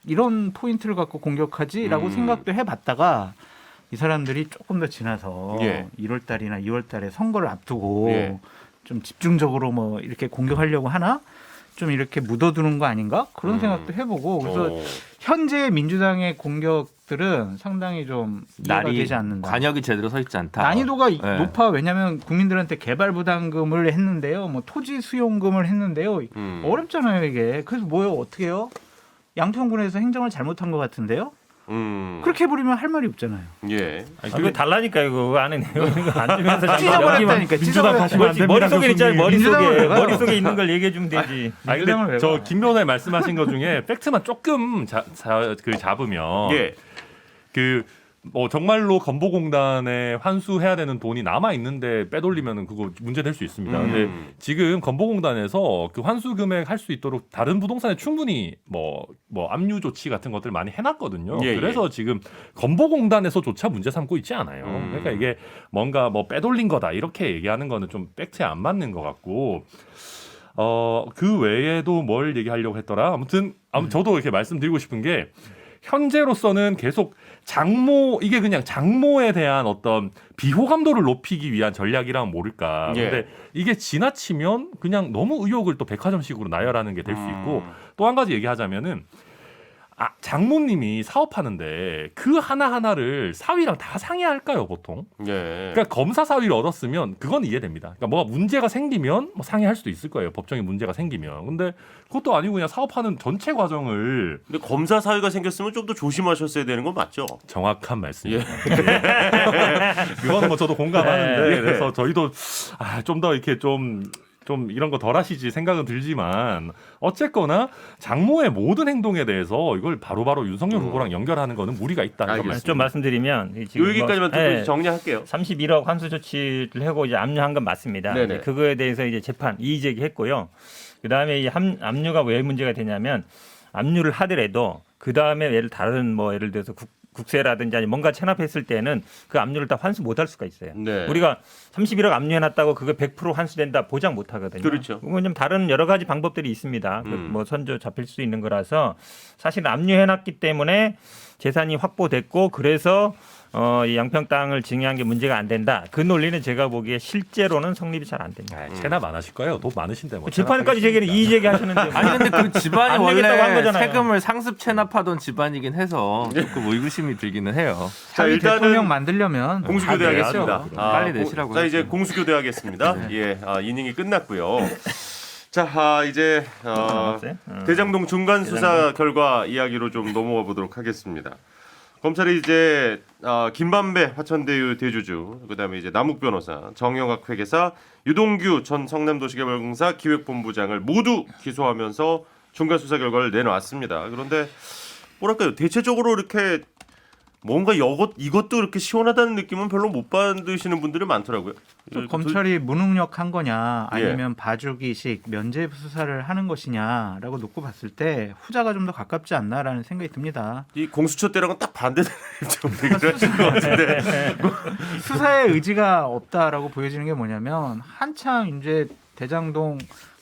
이런 포인트를 갖고 공격하지?라고 생각도 해봤다가 이 사람들이 조금 더 지나서 예. 1월 달이나 2월 달에 선거를 앞두고 예. 좀 집중적으로 뭐 이렇게 공격하려고 하나? 좀 이렇게 묻어두는 거 아닌가? 그런 생각도 해보고 그래서 현재 민주당의 공격들은 상당히 좀 이해가 날이 되지 않는다. 관역이 제대로 서 있지 않다. 난이도가 네. 높아. 왜냐하면 국민들한테 개발 부담금을 했는데요, 뭐 토지 수용금을 했는데요. 어렵잖아요 이게. 그래서 뭐요? 어떻게 해요? 양평군에서 행정을 잘못한 것 같은데요. 그렇게 해버리면 할 말이 없잖아요. 예. 그거 달라니까 이거 안에 내용 있는 거 안 주면서 찢어버렸다니까. 찢어버렸다니까. 머릿속에 있잖아요. 민주당을 왜 가요? 머릿속에 있는 걸 얘기해 주면 되지. 아니 민주당을 근데 왜 저 봐? 김 변호사님 말씀하신 것 중에 팩트만 조금 잡으면 예. 그 뭐 정말로 건보공단에 환수해야 되는 돈이 남아 있는데 빼돌리면은 그거 문제 될 수 있습니다. 근데 지금 건보공단에서 그 환수 금액 할 수 있도록 다른 부동산에 충분히 뭐 압류 조치 같은 것들 많이 해놨거든요. 예, 그래서 지금 건보공단에서조차 문제 삼고 있지 않아요. 그러니까 이게 뭔가 뭐 빼돌린 거다 이렇게 얘기하는 거는 좀 팩트에 안 맞는 것 같고. 그 외에도 뭘 얘기하려고 했더라. 아무튼 저도 이렇게 말씀드리고 싶은 게 현재로서는 계속 이게 그냥 장모에 대한 어떤 비호감도를 높이기 위한 전략이라면 모를까. 예. 근데 이게 지나치면 그냥 너무 의혹을 또 백화점식으로 나열하는 게 될 수 있고 또 한 가지 얘기하자면은 장모님이 사업하는데 그 하나하나를 사위랑 다 상의할까요, 보통? 예. 그러니까 검사 사위를 얻었으면 그건 이해됩니다. 그러니까 뭐가 문제가 생기면 뭐 상의할 수도 있을 거예요. 법정에 문제가 생기면. 근데 그것도 아니고 그냥 사업하는 전체 과정을 근데 검사 사유가 생겼으면 좀 더 조심하셨어야 되는 건 맞죠? 정확한 말씀입니다. 그거는 뭐 저도 공감하는데 예. 그래서 저희도 좀 더 이렇게 좀 이런 거 덜 하시지 생각은 들지만 어쨌거나 장모의 모든 행동에 대해서 이걸 바로바로 윤석열 후보랑 연결하는 거는 무리가 있다는 걸 알겠습니다. 좀 말씀드리면 요 지금 얘기까지만 듣고 정리할게요. 31억 환수 조치를 하고 이제 압류한 건 맞습니다. 네네. 이제 그거에 대해서 이제 재판 이의 제기했고요. 그 다음에 이 압류가 왜 문제가 되냐면 압류를 하더라도 그 다음에 예를 들어서 국세라든지 아니 뭔가 체납했을 때는 그 압류를 다 환수 못할 수가 있어요. 네. 우리가 31억 압류해놨다고 그거 100% 환수된다 보장 못하거든요. 그렇죠. 그건 좀 다른 여러 가지 방법들이 있습니다. 뭐 선조 잡힐 수 있는 거라서 사실 압류해놨기 때문에 재산이 확보됐고 그래서 이 양평 땅을 증여한 게 문제가 안 된다. 그 논리는 제가 보기에 실제로는 성립이 잘 안 됩니다. 체납 안 하실 거예요. 돈 많으신데 뭐. 재판까지 제기는 이의 제기하셨는데 뭐. 아니 근데 그 집안이 안 내겠다고 한 원래 거잖아요. 세금을 상습 체납하던 집안이긴 해서 조금 의구심이 들기는 해요. 자, 자기 일단은 대통령 만들려면 공수교대하겠습니다. 빨리 내시라고요. 자, 이제 공수교대하겠습니다. 예, 이닝이 끝났고요. 자, 이제 남았어요? 대장동 중간 수사 결과 이야기로 좀 넘어가 보도록 하겠습니다. 검찰이 이제 김반배 화천대유 대주주, 그다음에 이제 남욱 변호사, 정영학 회계사, 유동규 전 성남도시개발공사 기획본부장을 모두 기소하면서 중간 수사 결과를 내놓았습니다. 그런데 뭐랄까요, 대체적으로 이렇게 뭔가 이것도 이렇게 시원하다는 느낌은 별로 못 받으시는 분들이 많더라고요. 또 검찰이 무능력한 거냐 예. 아니면 봐주기식 면죄 수사를 하는 것이냐라고 놓고 봤을 때 후자가 좀 더 가깝지 않나라는 생각이 듭니다. 이 공수처 때랑은 딱 반대되는 입장을 하신 것 같은데. 수사의 의지가 없다라고 보여지는 게 뭐냐면 한참 이제 대장동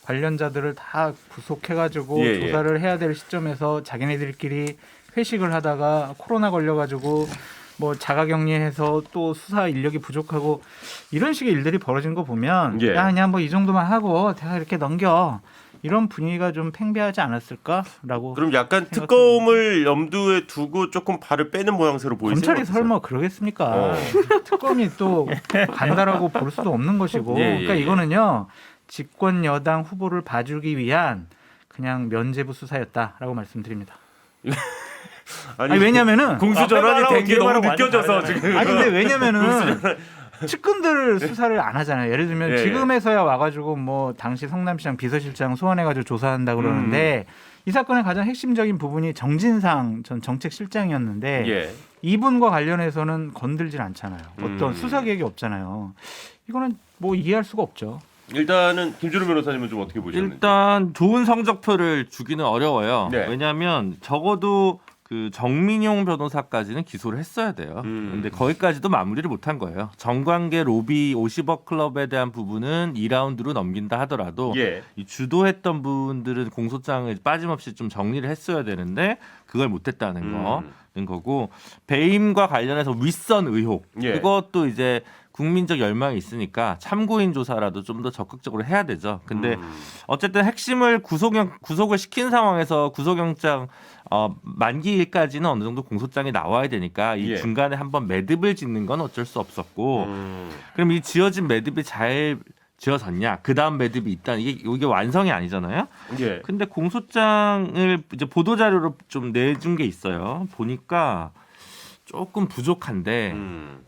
관련자들을 다 구속해가지고 예, 예. 조사를 해야 될 시점에서 자기네들끼리 회식을 하다가 코로나 걸려가지고 뭐 자가격리해서 또 수사 인력이 부족하고 이런 식의 일들이 벌어진 거 보면 예. 야 그냥 뭐 이 정도만 하고 대가 이렇게 넘겨 이런 분위기가 좀 팽배하지 않았을까라고. 그럼 약간 특검을 염두에 두고 조금 발을 빼는 모양새로 보이세요? 검찰이 설마 그러겠습니까? 특검이 또 간다라고 볼 수도 없는 것이고. 예, 예, 그러니까 예. 이거는요 집권 여당 후보를 봐주기 위한 그냥 면죄부 수사였다라고 말씀드립니다. 아니 왜냐면은 공수 전환이 된 게 너무 느껴져서 지금. 아니 근데 왜냐면은 측근들 수사를 안 하잖아요. 예를 들면 예, 예. 지금에서야 와가지고 뭐 당시 성남시장 비서실장 소환해가지고 조사한다 그러는데 이 이 사건의 가장 핵심적인 부분이 정진상 전 정책실장이었는데 예. 이분과 관련해서는 건들질 않잖아요. 어떤 수사 계획이 없잖아요. 이거는 뭐 이해할 수가 없죠. 일단은 김준호 변호사님은 좀 어떻게 보셨는지. 일단 좋은 성적표를 주기는 어려워요. 네. 왜냐하면 적어도 그 정민용 변호사까지는 기소를 했어야 돼요. 근데 거기까지도 마무리를 못한 거예요. 정관계 로비 50억 클럽에 대한 부분은 2라운드로 넘긴다 하더라도 예. 이 주도했던 부분들은 공소장을 빠짐없이 좀 정리를 했어야 되는데 그걸 못했다는 거고 배임과 관련해서 윗선 의혹 예. 그것도 이제 국민적 열망이 있으니까 참고인 조사라도 좀 더 적극적으로 해야 되죠. 근데 어쨌든 핵심을 구속을 시킨 상황에서 구속영장 만기일까지는 어느 정도 공소장이 나와야 되니까 이 예. 중간에 한번 매듭을 짓는 건 어쩔 수 없었고 그럼 이 지어진 매듭이 잘 지어졌냐? 그 다음 매듭이 있다. 이게 완성이 아니잖아요. 예. 근데 공소장을 이제 보도 자료로 좀 내준 게 있어요. 보니까 조금 부족한데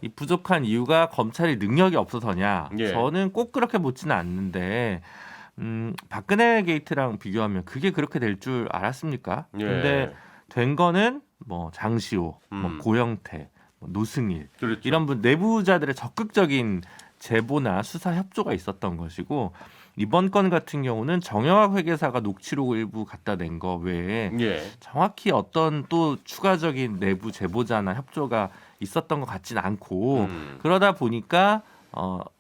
이 부족한 이유가 검찰이 능력이 없어서냐? 예. 저는 꼭 그렇게 보지는 않는데 박근혜 게이트랑 비교하면 그게 그렇게 될 줄 알았습니까? 예. 근데 된 거는 뭐 장시호, 뭐 고영태, 뭐 노승일 그렇죠. 이런 분 내부자들의 적극적인 제보나 수사 협조가 있었던 것이고 이번 건 같은 경우는 정영학 회계사가 녹취록 일부 갖다 낸 거 외에 예. 정확히 어떤 또 추가적인 내부 제보자나 협조가 있었던 것 같진 않고 그러다 보니까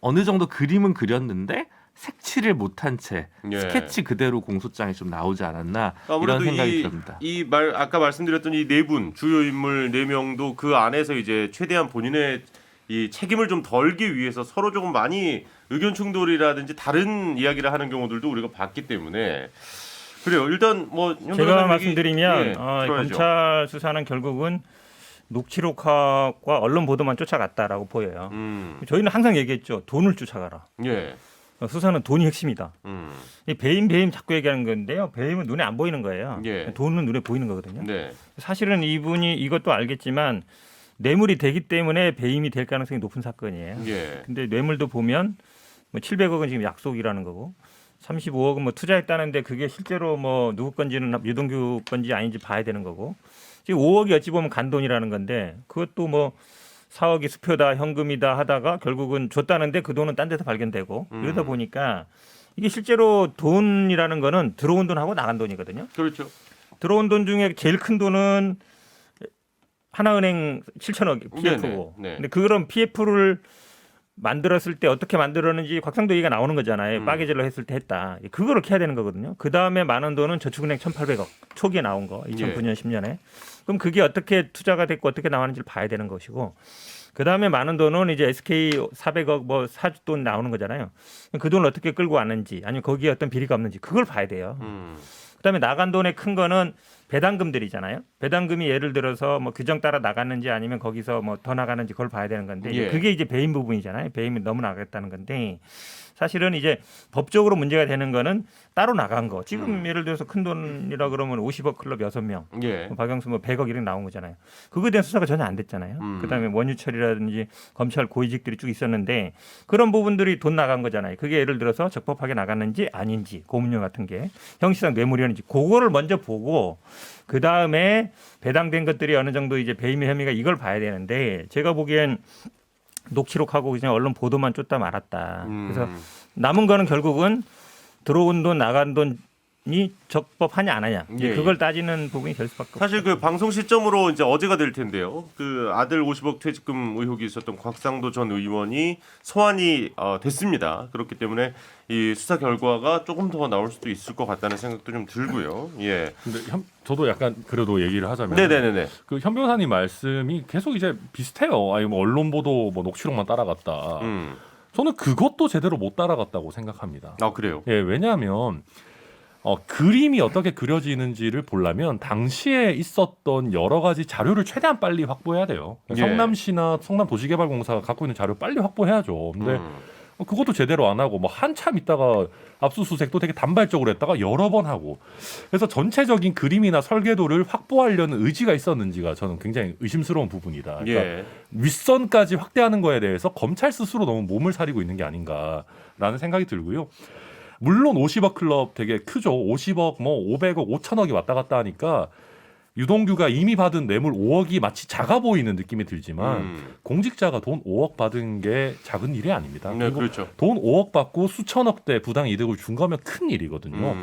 어느 정도 그림은 그렸는데 색칠을 못한 채 예. 스케치 그대로 공소장이 좀 나오지 않았나 아무래도 이런 생각이 듭니다. 이 말 아까 말씀드렸던 이 네 분 주요 인물 4명도 그 안에서 이제 최대한 본인의 이 책임을 좀 덜기 위해서 서로 조금 많이 의견 충돌이라든지 다른 이야기를 하는 경우들도 우리가 봤기 때문에 그래요. 일단 뭐 제가 말씀드리면 예, 들어야죠. 검찰 수사는 결국은 녹취록과 언론 보도만 쫓아갔다라고 보여요. 저희는 항상 얘기했죠. 돈을 쫓아가라. 예. 수사는 돈이 핵심이다. 음. 이 배임 자꾸 얘기하는 건데요. 배임은 눈에 안 보이는 거예요. 예. 돈은 눈에 보이는 거거든요. 네. 사실은 이분이 이것도 알겠지만 뇌물이 되기 때문에 배임이 될 가능성이 높은 사건이에요. 예. 근데 뇌물도 보면 뭐 700억은 지금 약속이라는 거고 35억은 뭐 투자했다는데 그게 실제로 뭐 누구 건지는 유동규 건지 아닌지 봐야 되는 거고 지금 5억이 어찌 보면 간돈이라는 건데 그것도 뭐 4억이 수표다 현금이다 하다가 결국은 줬다는데 그 돈은 딴 데서 발견되고 이러다 보니까 이게 실제로 돈이라는 거는 들어온 돈하고 나간 돈이거든요. 그렇죠. 들어온 돈 중에 제일 큰 돈은 하나은행 7천억 PF고. 네네. 네. 근데 그런 PF를 만들었을 때 어떻게 만들었는지 곽상도 얘기가 나오는 거잖아요. 빠개질로 했을 때 했다. 그거를 캐야 되는 거거든요. 그 다음에 많은 돈은 저축은행 1,800억 초기에 나온 거 2009년 10년에. 그럼 그게 어떻게 투자가 됐고 어떻게 나왔는지를 봐야 되는 것이고. 그 다음에 많은 돈은 이제 SK 400억 뭐 사돈 나오는 거잖아요. 그 돈을 어떻게 끌고 왔는지 아니면 거기에 어떤 비리가 없는지 그걸 봐야 돼요. 그다음에 나간 돈의 큰 거는 배당금들이잖아요. 배당금이 예를 들어서 뭐 규정 따라 나갔는지 아니면 거기서 뭐 더 나가는지 그걸 봐야 되는 건데 예. 그게 이제 배임 부분이잖아요. 배임이 너무 나갔다는 건데 사실은 이제 법적으로 문제가 되는 거는 따로 나간 거. 지금 예를 들어서 큰 돈이라 그러면 50억 클럽 6명. 예. 박영수 뭐 100억 이렇게 나온 거잖아요. 그거에 대한 수사가 전혀 안 됐잖아요. 그다음에 원유철이라든지 검찰 고위직들이 쭉 있었는데 그런 부분들이 돈 나간 거잖아요. 그게 예를 들어서 적법하게 나갔는지 아닌지 고문료 같은 게 형식상 뇌물이었는지 그거를 먼저 보고 그다음에 배당된 것들이 어느 정도 이제 배임 혐의가 이걸 봐야 되는데 제가 보기엔 녹취록하고 그냥 언론 보도만 쫓다 말았다. 그래서 남은 거는 결국은 들어온 돈 나간 돈이 적법하냐 안 하냐 예, 그걸 따지는 부분이 될 수밖에 없어요. 사실 그 방송 시점으로 이제 어제가 될 텐데요. 그 아들 50억 퇴직금 의혹이 있었던 곽상도 전 의원이 소환이 됐습니다. 그렇기 때문에 이 수사 결과가 조금 더 나올 수도 있을 것 같다는 생각도 좀 들고요. 예. 근데 저도 약간 그래도 얘기를 하자면 네네네네. 그 현 변호사님 말씀이 계속 이제 비슷해요. 아니 뭐 언론 보도 뭐 녹취록만 따라갔다. 저는 그것도 제대로 못 따라갔다고 생각합니다. 아 그래요. 예, 왜냐하면 그림이 어떻게 그려지는지를 보려면 당시에 있었던 여러 가지 자료를 최대한 빨리 확보해야 돼요. 예. 성남시나 성남도시개발공사가 갖고 있는 자료 빨리 확보해야죠. 근데 그것도 제대로 안 하고 뭐 한참 있다가 압수수색도 되게 단발적으로 했다가 여러 번 하고 그래서 전체적인 그림이나 설계도를 확보하려는 의지가 있었는지가 저는 굉장히 의심스러운 부분이다. 그러니까 예. 윗선까지 확대하는 거에 대해서 검찰 스스로 너무 몸을 사리고 있는 게 아닌가라는 생각이 들고요. 물론 50억 클럽 되게 크죠. 50억, 뭐 500억, 5천억이 왔다 갔다 하니까 유동규가 이미 받은 뇌물 5억이 마치 작아 보이는 느낌이 들지만 공직자가 돈 5억 받은 게 작은 일이 아닙니다. 네, 그리고 그렇죠. 돈 5억 받고 수천억대 부당 이득을 준 거면 큰 일이거든요.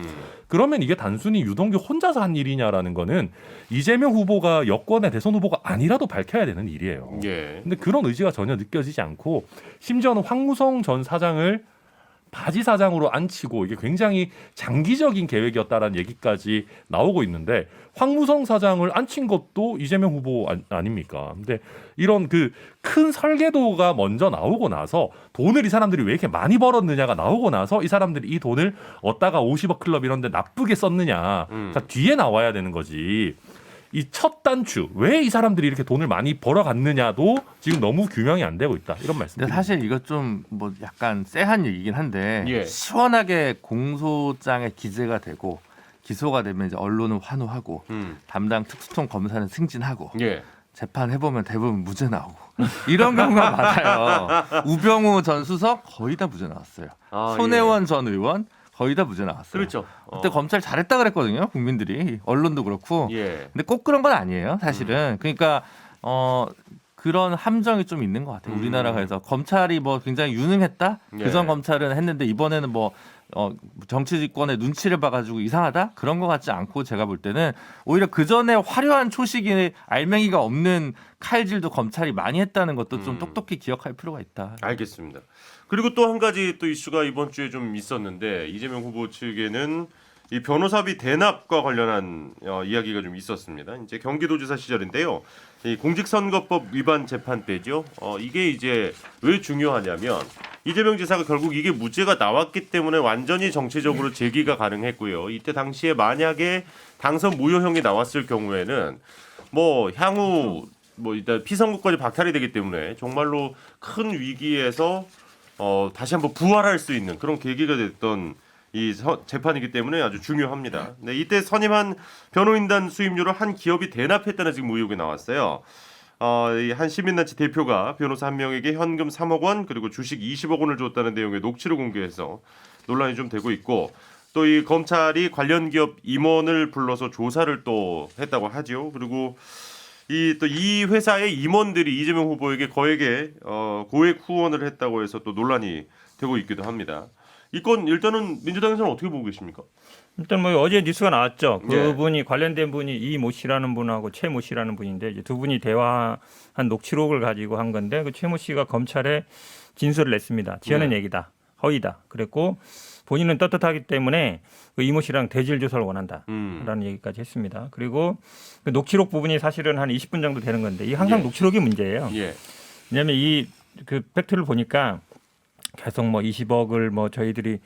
그러면 이게 단순히 유동규 혼자서 한 일이냐라는 거는 이재명 후보가 여권의 대선 후보가 아니라도 밝혀야 되는 일이에요. 예. 근데 그런 의지가 전혀 느껴지지 않고 심지어는 황무성 전 사장을 바지 사장으로 앉히고 이게 굉장히 장기적인 계획이었다라는 얘기까지 나오고 있는데 황무성 사장을 앉힌 것도 이재명 후보 아닙니까? 근데 이런 그 큰 설계도가 먼저 나오고 나서 돈을 이 사람들이 왜 이렇게 많이 벌었느냐가 나오고 나서 이 사람들이 이 돈을 얻다가 50억 클럽 이런 데 나쁘게 썼느냐 자, 뒤에 나와야 되는 거지. 이 첫 단추 왜 이 사람들이 이렇게 돈을 많이 벌어갔느냐도 지금 너무 규명이 안 되고 있다 이런 근데 말씀입니다. 사실 이거 좀 뭐 약간 쎄한 얘기긴 한데 예. 시원하게 공소장에 기재가 되고 기소가 되면 이제 언론은 환호하고 담당 특수통 검사는 승진하고 예. 재판 해보면 대부분 무죄 나오고 이런 경우가 많아요. 우병우 전 수석 거의 다 무죄 나왔어요. 아, 손혜원 전 의원 거의 다 무죄 나왔어요. 그렇죠. 그때 검찰 잘했다 그랬거든요. 국민들이 언론도 그렇고. 예. 근데 꼭 그런 건 아니에요. 사실은. 그러니까 그런 함정이 좀 있는 것 같아요. 우리나라가 해서 검찰이 뭐 굉장히 유능했다. 예. 그전 검찰은 했는데 이번에는 뭐 정치권의 눈치를 봐가지고 이상하다 그런 것 같지 않고 제가 볼 때는 오히려 그 전에 화려한 초식의 알맹이가 없는 칼질도 검찰이 많이 했다는 것도 좀 똑똑히 기억할 필요가 있다. 알겠습니다. 그리고 또 한 가지 또 이슈가 이번 주에 좀 있었는데 이재명 후보 측에는 이 변호사비 대납과 관련한 이야기가 좀 있었습니다. 이제 경기도지사 시절인데요. 이 공직선거법 위반 재판 때죠. 이게 이제 왜 중요하냐면 이재명 지사가 결국 이게 무죄가 나왔기 때문에 완전히 정치적으로 제기가 가능했고요. 이때 당시에 만약에 당선 무효형이 나왔을 경우에는 뭐 향후 뭐 일단 피선거까지 박탈이 되기 때문에 정말로 큰 위기에서 다시 한번 부활할 수 있는 그런 계기가 됐던 이 재판이기 때문에 아주 중요합니다. 네, 이때 선임한 변호인단 수임료를 한 기업이 대납했다는 지금 의혹이 나왔어요. 한 시민단체 대표가 변호사 한 명에게 현금 3억 원 그리고 주식 20억 원을 줬다는 내용의 녹취를 공개해서 논란이 좀 되고 있고 또 이 검찰이 관련 기업 임원을 불러서 조사를 또 했다고 하죠. 그리고 이 회사의 임원들이 이재명 후보에게 고액 후원을 했다고 해서 또 논란이 되고 있기도 합니다. 이 건 일단은 민주당에서는 어떻게 보고 계십니까? 일단 뭐 어제 뉴스가 나왔죠. 예. 그분이 관련된 분이 이모 씨라는 분하고 최모 씨라는 분인데 이제 두 분이 대화한 녹취록을 가지고 한 건데 그 최모 씨가 검찰에 진술을 냈습니다. 지어낸 얘기다, 허위다. 그랬고 본인은 떳떳하기 때문에 그 이모 씨랑 대질 조사를 원한다라는 얘기까지 했습니다. 그리고 그 녹취록 부분이 사실은 한 20분 정도 되는 건데 이 항상 예. 녹취록이 문제예요. 예. 왜냐하면 이 그 팩트를 보니까 계속 뭐 20억을 뭐 저희들이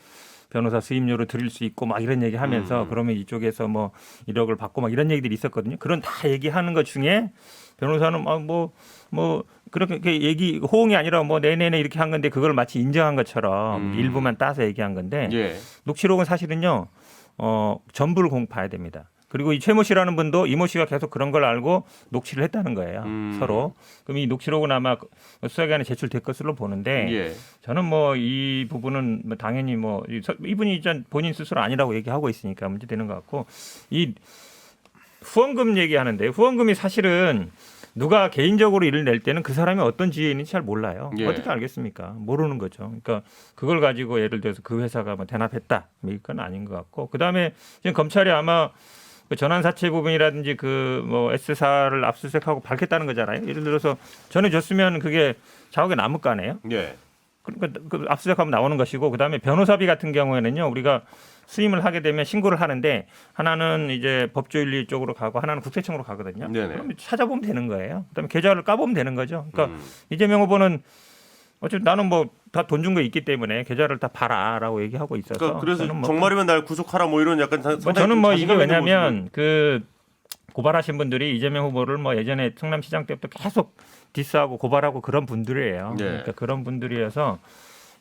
변호사 수임료로 드릴 수 있고 막 이런 얘기하면서 그러면 이쪽에서 뭐 1억을 받고 막 이런 얘기들이 있었거든요. 그런 다 얘기하는 것 중에 변호사는 뭐 그렇게 얘기 호응이 아니라 뭐 네네네 이렇게 한 건데 그걸 마치 인정한 것처럼 일부만 따서 얘기한 건데 예. 녹취록은 사실은요 전부를 봐야 됩니다. 그리고 이 최모 씨라는 분도 이모 씨가 계속 그런 걸 알고 녹취를 했다는 거예요. 서로. 그럼 이 녹취록은 아마 수사기관에 제출될 것으로 보는데 예. 저는 뭐 이 부분은 뭐 당연히 뭐 이분이 이제 본인 스스로 아니라고 얘기하고 있으니까 문제되는 것 같고 이 후원금 얘기하는데 후원금이 사실은 누가 개인적으로 일을 낼 때는 그 사람이 어떤 지위인지 잘 몰라요. 예. 어떻게 알겠습니까? 모르는 거죠. 그러니까 그걸 가지고 예를 들어서 그 회사가 뭐 대납했다. 뭐 이건 아닌 것 같고 그다음에 지금 검찰이 아마 그 전환사채 부분이라든지 그 뭐 S사를 압수수색하고 밝혔다는 거잖아요. 예를 들어서 전해줬으면 그게 자국에 남을 거 아니에요. 예. 그러니까 그 압수수색하면 나오는 것이고 그다음에 변호사비 같은 경우에는요. 우리가 수임을 하게 되면 신고를 하는데 하나는 이제 법조윤리 쪽으로 가고 하나는 국세청으로 가거든요. 네네. 그럼 찾아보면 되는 거예요. 그다음에 계좌를 까보면 되는 거죠. 그러니까 이재명 후보는 어쨌든 나는 뭐 다 돈 준 거 있기 때문에 계좌를 다 봐라라고 얘기하고 있어서 그러니까 그래서 저는 뭐 정말이면 날 구속하라 뭐 이런 약간 상당히 저는 뭐 이게 자신감 있는 왜냐하면 그 고발하신 분들이 이재명 후보를 뭐 예전에 성남시장 때부터 계속 디스하고 고발하고 그런 분들이에요. 네. 그러니까 그런 분들이어서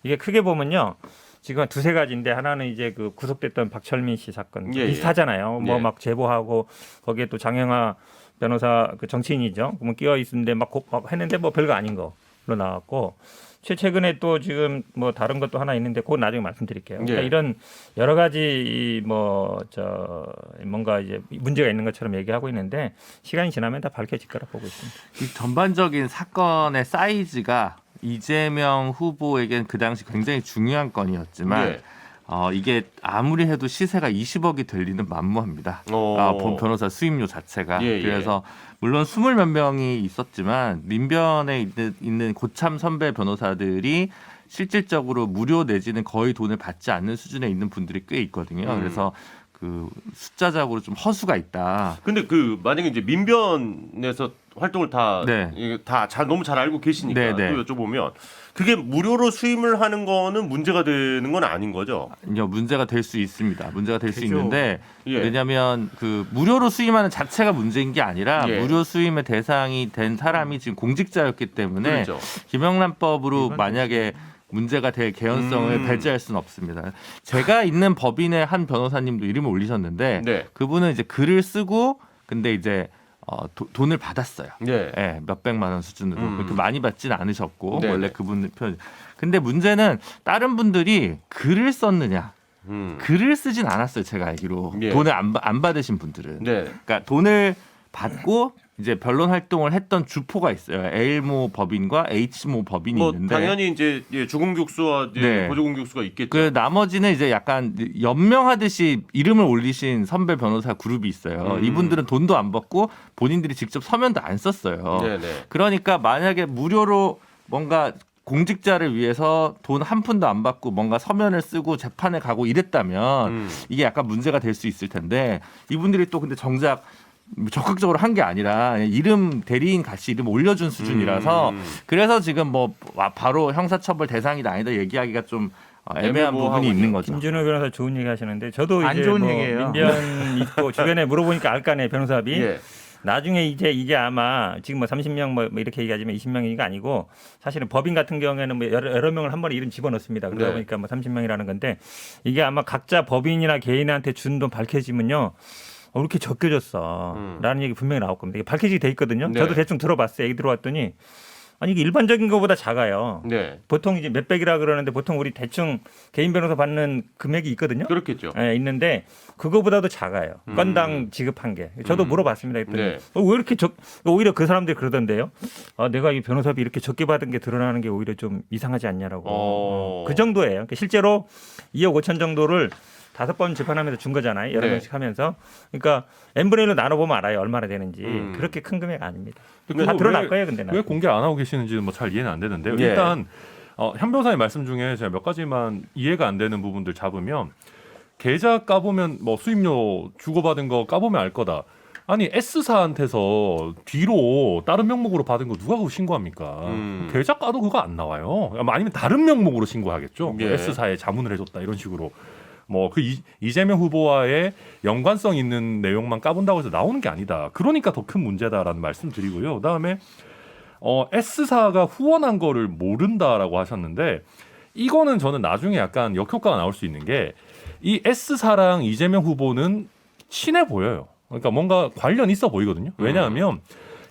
이게 크게 보면요. 지금 두세 가지인데 하나는 이제 그 구속됐던 박철민 씨 사건 예, 비슷하잖아요. 예. 뭐 막 제보하고 거기에 또 장영하 변호사 그 정치인이죠. 그러면 끼어 있는데 막 했는데 뭐 별거 아닌 거. 나왔고 최근에 또 지금 뭐 다른 것도 하나 있는데 그건 나중에 말씀드릴게요. 그러니까 예. 이런 여러 가지 뭔가 이제 문제가 있는 것처럼 얘기하고 있는데 시간이 지나면 다 밝혀질 거라 보고 있습니다. 이 전반적인 사건의 사이즈가 이재명 후보에겐 그 당시 굉장히 중요한 건이었지만 예. 이게 아무리 해도 시세가 20억이 될 리는 만무합니다. 본 변호사 수임료 자체가. 예, 예. 그래서 물론 20몇 명이 있었지만 민변에 있는 고참 선배 변호사들이 실질적으로 무료 내지는 거의 돈을 받지 않는 수준에 있는 분들이 꽤 있거든요. 그래서 그 숫자적으로 좀 허수가 있다. 근데 그 만약에 이제 민변에서 활동을 다 너무 잘 알고 계시니까 네, 네. 또 여쭤보면 그게 무료로 수임을 하는 거는 문제가 되는 건 아닌 거죠? 아니요, 문제가 될 수 있습니다. 문제가 될 수 되죠. 있는데 예. 왜냐하면 그 무료로 수임하는 자체가 문제인 게 아니라 예. 무료 수임의 대상이 된 사람이 지금 공직자였기 때문에 그렇죠. 김영란법으로 만약에 문제가 될 개연성을 배제할 수는 없습니다. 제가 있는 법인의 한 변호사님도 이름을 올리셨는데 네. 그분은 이제 글을 쓰고 근데 이제 돈을 받았어요. 네. 예, 몇백만 원 수준으로 그렇게 많이 받지는 않으셨고 네, 원래 네. 그분 편. 근데 문제는 다른 분들이 글을 썼느냐, 글을 쓰진 않았어요. 제가 알기로 예. 돈을 안 받으신 분들은. 네. 그러니까 돈을 받고 이제 변론 활동을 했던 주포가 있어요. L모 법인과 H모 법인이 뭐 있는데 당연히 이제 조공격수와 이제 네. 보조공격수가 있겠죠. 그 나머지는 이제 약간 연명하듯이 이름을 올리신 선배 변호사 그룹이 있어요. 이분들은 돈도 안 받고 본인들이 직접 서면도 안 썼어요. 네네. 그러니까 만약에 무료로 뭔가 공직자를 위해서 돈 한 푼도 안 받고 뭔가 서면을 쓰고 재판에 가고 이랬다면 이게 약간 문제가 될 수 있을 텐데 이분들이 또 근데 정작 적극적으로 한 게 아니라 이름 대리인 같이 이름 올려준 수준이라서 그래서 지금 뭐 바로 형사처벌 대상이다 아니다 얘기하기가 좀 애매한 부분이 있는 거죠. 김준호 변호사 좋은 얘기 하시는데 저도 안 이제 좋은 뭐 얘기예요. 민변 있고 주변에 물어보니까 알까네 변호사비. 예. 나중에 이게 아마 지금 뭐 30명 뭐 이렇게 얘기하지만 20명이가 아니고 사실은 법인 같은 경우에는 뭐 여러 명을 한 번에 이름 집어넣습니다. 그러다 네. 보니까 뭐 30명이라는 건데 이게 아마 각자 법인이나 개인한테 준 돈 밝혀지면요. 왜 이렇게 적게 줬어? 라는 얘기 분명히 나올 겁니다. 이게 밝혀지게 돼 있거든요. 네. 저도 대충 들어봤어요. 얘기 들어왔더니 아니 이게 일반적인 것보다 작아요. 네. 보통 이제 몇백이라 그러는데 보통 우리 대충 개인 변호사 받는 금액이 있거든요. 그렇겠죠. 예, 있는데 그거보다도 작아요. 건당 지급한 게. 저도 물어봤습니다. 그랬더니 네. 왜 이렇게 오히려 그 사람들이 그러던데요. 내가 이 변호사비 이렇게 적게 받은 게 드러나는 게 오히려 좀 이상하지 않냐라고. 그 정도예요. 그러니까 실제로 2억 5천 정도를 5번 재판하면서 준 거잖아요. 여러 네. 명씩 하면서. 그러니까 n분의 1로 나눠보면 알아요. 얼마나 되는지. 그렇게 큰 금액 아닙니다. 근데 다 그거 드러날 왜- 거예요. 근데 왜 공개 안 하고 계시는지는 뭐 잘 이해는 안 되는데요. 예. 일단 현 변호사님 말씀 중에 제가 몇 가지만 이해가 안 되는 부분들 잡으면 계좌 까보면 뭐 수임료 주고받은 거 까보면 알 거다. 아니 S사한테서 뒤로 다른 명목으로 받은 거 누가 그거 신고합니까? 계좌 까도 그거 안 나와요. 아니면 다른 명목으로 신고하겠죠. 뭐 예. S사에 자문을 해줬다 이런 식으로. 뭐 그 이재명 후보와의 연관성 있는 내용만 까본다고 해서 나오는 게 아니다. 그러니까 더 큰 문제다라는 말씀드리고요. 그다음에 S사가 후원한 거를 모른다라고 하셨는데 이거는 저는 나중에 약간 역효과가 나올 수 있는 게 이 S사랑 이재명 후보는 친해 보여요. 그러니까 뭔가 관련 있어 보이거든요. 왜냐하면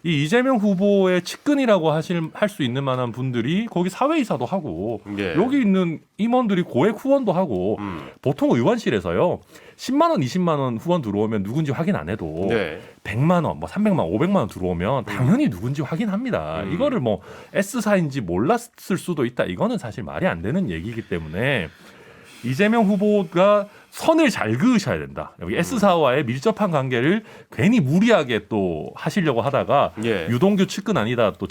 이 이재명 후보의 측근이라고 할 수 있는 만한 분들이 거기 사회이사도 하고 예. 여기 있는 임원들이 고액 후원도 하고 보통 의원실에서요 10만 원, 20만 원 후원 들어오면 누군지 확인 안 해도 네. 100만 원, 뭐 300만 원, 500만 원 들어오면 당연히 누군지 확인합니다. 이거를 뭐 S사인지 몰랐을 수도 있다. 이거는 사실 말이 안 되는 얘기이기 때문에 이재명 후보가 선을 잘 그으셔야 된다. 여기 S사와의 밀접한 관계를 괜히 무리하게 또 하시려고 하다가 예. 유동규 측근 아니다 또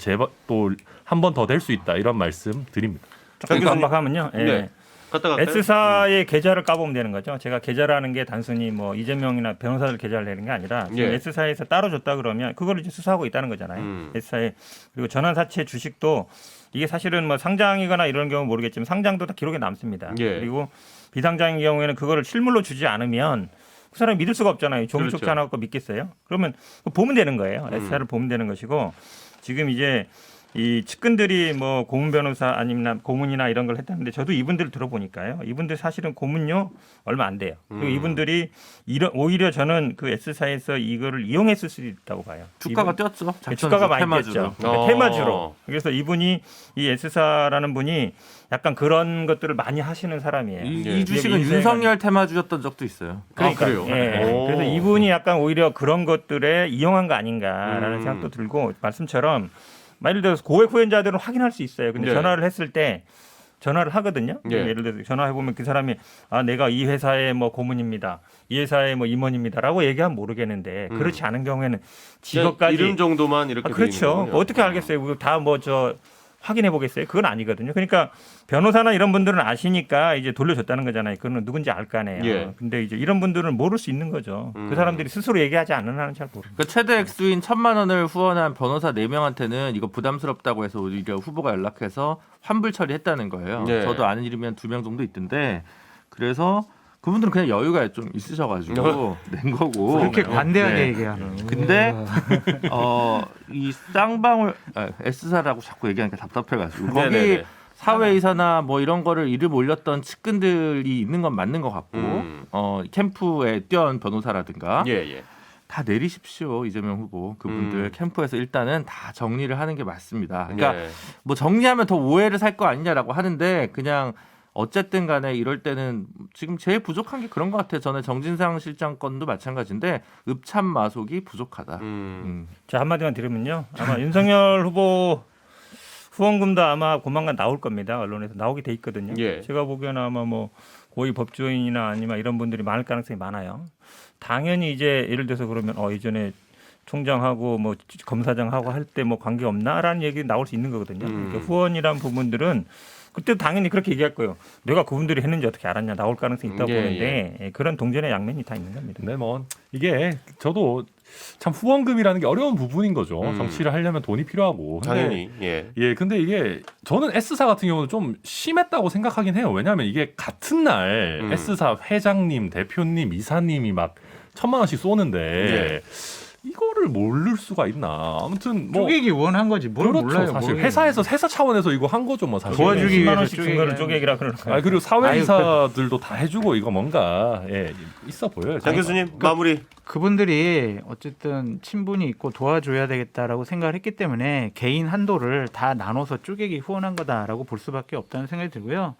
한 번 더 될 수 있다 이런 말씀 드립니다. 조금 반박하면요. 예. 네. 갔다 갈까요? S사의 계좌를 까보면 되는 거죠. 제가 계좌라는 게 단순히 뭐 이재명이나 변호사들 계좌를 내는 게 아니라 지금 예. S사에서 따로 줬다 그러면 그걸 이제 수사하고 있다는 거잖아요. S사에 그리고 전환사채 주식도 이게 사실은 뭐 상장이거나 이런 경우 모르겠지만 상장도 다 기록에 남습니다. 예. 그리고 비상장인 경우에는 그거를 실물로 주지 않으면 그 사람이 믿을 수가 없잖아요. 종이쪽 그렇죠. 하나 갖고 믿겠어요? 그러면 보면 되는 거예요. S사를 보면 되는 것이고 지금 이제 이 측근들이 뭐 고문 변호사 아니면 고문이나 이런 걸 했다는데 저도 이분들 들어보니까요. 이분들 사실은 고문료 얼마 안 돼요. 그리고 이분들이 오히려 저는 그 S사에서 이거를 이용했을 수도 있다고 봐요. 주가가 뛰었죠. 주가가 많이 테마주로. 뛰었죠. 그러니까 테마주로. 그래서 이분이 이 S사라는 분이 약간 그런 것들을 많이 하시는 사람이에요. 이 주식은 윤석열 테마주였던 적도 있어요. 그러니까 그래요? 예. 오. 그래서 이분이 약간 오히려 그런 것들에 이용한 거 아닌가라는 생각도 들고 말씀처럼 예를 들어서 고액 후원자들은 확인할 수 있어요. 근데 네. 전화를 했을 때 전화를 하거든요. 예. 예를 들어서 전화해 보면 그 사람이 내가 이 회사의 뭐 고문입니다. 이 회사의 뭐 임원입니다라고 얘기하면 모르겠는데 그렇지 않은 경우에는 직업까지 이름 정도만 이렇게 돼 그렇죠. 있는 거군요. 어떻게 알겠어요? 다 뭐 저 확인해 보겠어요? 그건 아니거든요. 그러니까 변호사나 이런 분들은 아시니까 이제 돌려줬다는 거잖아요. 그거는 누군지 알 거 아니에요. 예. 근데 이제 이런 분들은 모를 수 있는 거죠. 그 사람들이 스스로 얘기하지 않는 한은 잘 모릅니다. 그 최대 액수인 1,000만 원을 후원한 변호사 4명한테는 이거 부담스럽다고 해서 오히려 후보가 연락해서 환불 처리했다는 거예요. 네. 저도 아는 이름이 한 2명 정도 있던데 그래서 그분들은 그냥 여유가 좀 있으셔가지고 낸 거고. 그렇게 관대하게 네. 얘기하는. 근데 이 쌍방울 S사라고 자꾸 얘기하니까 답답해가지고 거기 네네네. 사회이사나 뭐 이런 거를 이름 올렸던 측근들이 있는 건 맞는 것 같고 캠프에 뛰어온 변호사라든가 예, 예. 다 내리십시오 이재명 후보 그분들 캠프에서 일단은 다 정리를 하는 게 맞습니다. 그러니까 예. 뭐 정리하면 더 오해를 살 거 아니냐라고 하는데 그냥 어쨌든 간에 이럴 때는 지금 제일 부족한 게 그런 것 같아요. 저는 정진상 실장 건도 마찬가지인데 읍참마속이 부족하다. 자, 한마디만 들으면요. 아마 윤석열 후보 후원금도 아마 조만간 나올 겁니다. 언론에서 나오게 돼 있거든요. 예. 제가 보기에는 아마 뭐 고위 법조인이나 아니면 이런 분들이 많을 가능성이 많아요. 당연히 이제 예를 들어서 그러면 이전에 총장하고 뭐 검사장하고 할 때 뭐 관계 없나라는 얘기 나올 수 있는 거거든요. 그러니까 후원이란 부분들은 그때 당연히 그렇게 얘기할 거예요. 내가 그분들이 했는지 어떻게 알았냐 나올 가능성이 있다고 예, 보는데 그런 동전의 양면이 다 있는 겁니다. 근데 뭐 이게 저도 참 후원금이라는 게 어려운 부분인 거죠. 정치를 하려면 돈이 필요하고. 근데 당연히. 예. 근데 이게 저는 S사 같은 경우는 좀 심했다고 생각하긴 해요. 왜냐하면 이게 같은 날 S사 회장님, 대표님, 이사님이 막 1,000만 원씩 쏘는데 이거를 모를 수가 있나. 아무튼 뭐 쪼개기 원한 거지. 뭘 그렇죠. 몰라요. 사실 모르겠네. 회사 차원에서 이거 한 거죠, 뭐 사실. 도와주기 10만 위해서 원씩 준 거를 쪼개기는- 쪼개기라 그러는 거예요. 그리고 사회이사들도 다 해주고 이거 뭔가 있어 보여요. 장 교수님 마무리. 그분들이 어쨌든 친분이 있고 도와줘야 되겠다라고 생각을 했기 때문에 개인 한도를 다 나눠서 쪼개기 후원한 거다라고 볼 수밖에 없다는 생각이 들고요.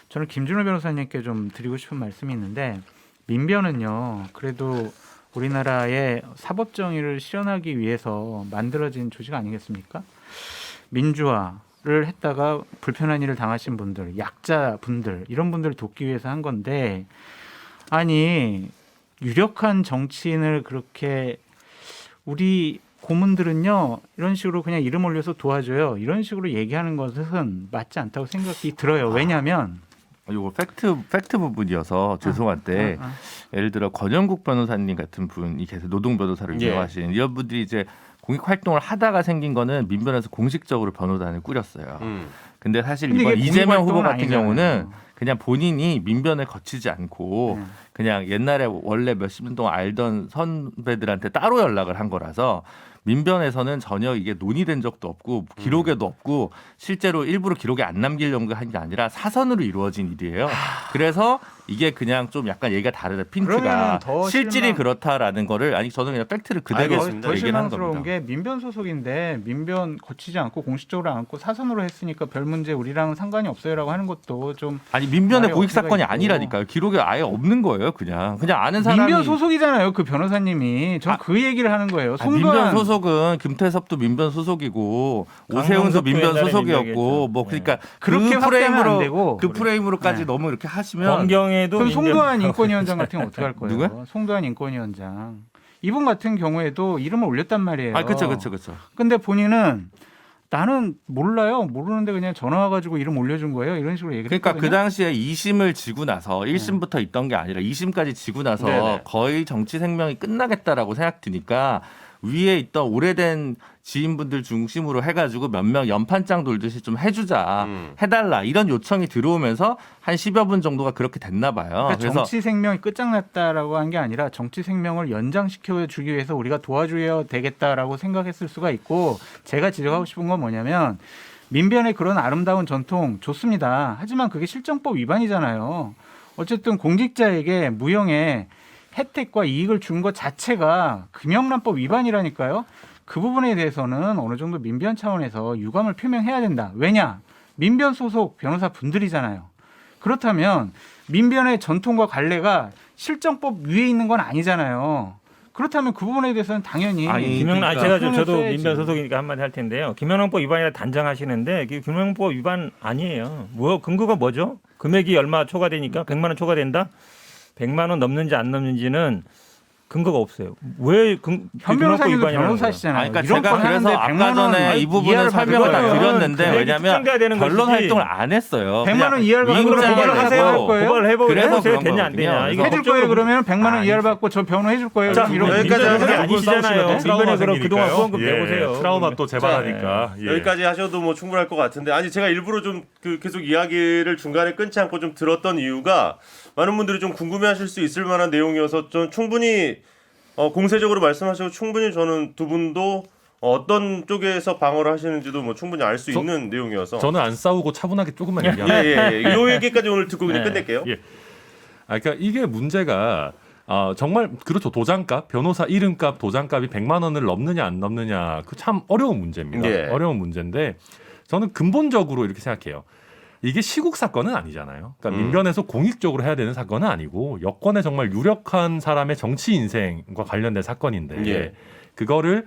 저는 김준호 변호사님께 좀 드리고 싶은 말씀이 있는데 민변은요. 그래도 우리나라의 사법 정의를 실현하기 위해서 만들어진 조직 아니겠습니까? 민주화를 했다가 불편한 일을 당하신 분들, 약자분들 이런 분들을 돕기 위해서 한 건데 아니 유력한 정치인을 그렇게 우리 고문들은요 이런 식으로 그냥 이름 올려서 도와줘요 이런 식으로 얘기하는 것은 맞지 않다고 생각이 들어요. 왜냐하면 이거 팩트 부분이어서 죄송한데 예를 들어 권영국 변호사님 같은 분이 계속 노동 변호사를 예. 유명하신 이런 분들이 이제 공익 활동을 하다가 생긴 거는 민변에서 공식적으로 변호단을 꾸렸어요. 근데 사실 근데 이번 이게 이재명 공익 후보 활동은 같은 아니잖아요. 경우는 그냥 본인이 민변을 거치지 않고 그냥 옛날에 원래 몇십 년 동안 알던 선배들한테 따로 연락을 한 거라서 민변에서는 전혀 이게 논의된 적도 없고 기록에도 없고 실제로 일부러 기록에 안 남기려고 한 게 아니라 사선으로 이루어진 일이에요. 그래서 이게 그냥 좀 약간 얘기가 다르다. 핀트가 그러면 더 실질이 실망- 그렇다라는 거를 아니 저는 그냥 팩트를 그대로 알겠습니다. 더 얘기를 하는 실망스러운 겁니다. 게 민변 소속인데 민변 거치지 않고 공식적으로 않고 사선으로 했으니까 별 문제 우리랑은 상관이 없어요라고 하는 것도 좀 아니 민변의 말에 고익 어폐가 사건이 있고. 아니라니까요. 기록에 아예 없는 거예요. 그냥 아는 사람이 민변 소속이잖아요. 그 변호사님이 전 그 얘기를 하는 거예요. 민변 소속은 김태섭도 민변 소속이고 오세훈도 강명석도 민변 옛날에 소속이었고 민변이었죠. 뭐 그러니까 그렇게 그 확대하면 안 프레임으로 되고. 그 프레임으로까지 네. 너무 이렇게 하시면 검경에도 그럼 민변- 송도한 인권위원장 같은 경우 어떻게 할 거예요? 누구요? 송도한 인권위원장. 이분 같은 경우에도 이름을 올렸단 말이에요. 그렇죠. 근데 본인은 나는 몰라요. 모르는데 그냥 전화 와가지고 이름 올려준 거예요. 이런 식으로 얘기를 그러니까 그 했거든요. 당시에 2심을 지고 나서 1심부터 있던 게 아니라 2심까지 지고 나서 네네. 거의 정치 생명이 끝나겠다라고 생각 드니까 위에 있던 오래된 지인분들 중심으로 해가지고 몇 명 연판장 돌듯이 좀 해주자, 해달라 이런 요청이 들어오면서 한 10여 분 정도가 그렇게 됐나 봐요. 그러니까 그래서 정치 생명이 끝장났다라고 한 게 아니라 정치 생명을 연장시켜 주기 위해서 우리가 도와줘야 되겠다라고 생각했을 수가 있고, 제가 지적하고 싶은 건 뭐냐면 민변의 그런 아름다운 전통 좋습니다. 하지만 그게 실정법 위반이잖아요. 어쨌든 공직자에게 무형의 혜택과 이익을 준 것 자체가 금영란법 위반이라니까요. 그 부분에 대해서는 어느 정도 민변 차원에서 유감을 표명해야 된다. 왜냐? 민변 소속 변호사 분들이잖아요. 그렇다면 민변의 전통과 관례가 실정법 위에 있는 건 아니잖아요. 그렇다면 그 부분에 대해서는 당연히 제가 저도 써야지. 민변 소속이니까 한마디 할 텐데요. 김영란법 위반이라 단정하시는데 김영란법 위반 아니에요. 뭐 근거가 뭐죠? 금액이 얼마 초과되니까 100만 원 초과된다? 100만 원 넘는지 안 넘는지는 근거가 없어요. 왜 현 변호사님도 변호사시잖아요. 그러니까 제가 그래서 아까 전에 이 부분을 설명을 다 드렸는데 왜냐하면 변론 활동을 안 했어요. 100만 원 이하를 받고 고발을 하세요 할 거예요. 고발을 해보고 그래서 되냐 그런 안 되냐. 이거 해줄 거예요. 그러면 100만 원 이하를 받고 저 변호해 줄 거예요. 자, 이런 여기까지 민변 하세요. 아니시잖아요. 민변에 그럼 그동안 후원금 내보세요. 트라우마 또 재발하니까. 예. 여기까지 하셔도 뭐 충분할 것 같은데, 아니 제가 일부러 좀 계속 이야기를 중간에 끊지 않고 좀 들었던 이유가 많은 분들이 좀 궁금해하실 수 있을 만한 내용이어서 좀 충분히 공세적으로 말씀하시고 충분히 저는 두 분도 어떤 쪽에서 방어를 하시는지도 뭐 충분히 알 수 있는 내용이어서 저는 안 싸우고 차분하게 조금만 얘기하면 예. 요 얘기까지 오늘 듣고 그냥 끝낼게요. 예. 그러니까 이게 문제가 정말 그렇죠. 도장값, 변호사 이름값, 도장값이 100만 원을 넘느냐 안 넘느냐 그 참 어려운 문제입니다. 예. 어려운 문제인데 저는 근본적으로 이렇게 생각해요. 이게 시국 사건은 아니잖아요. 그러니까 민변에서 공익적으로 해야 되는 사건은 아니고 여권에 정말 유력한 사람의 정치 인생과 관련된 사건인데 예. 그거를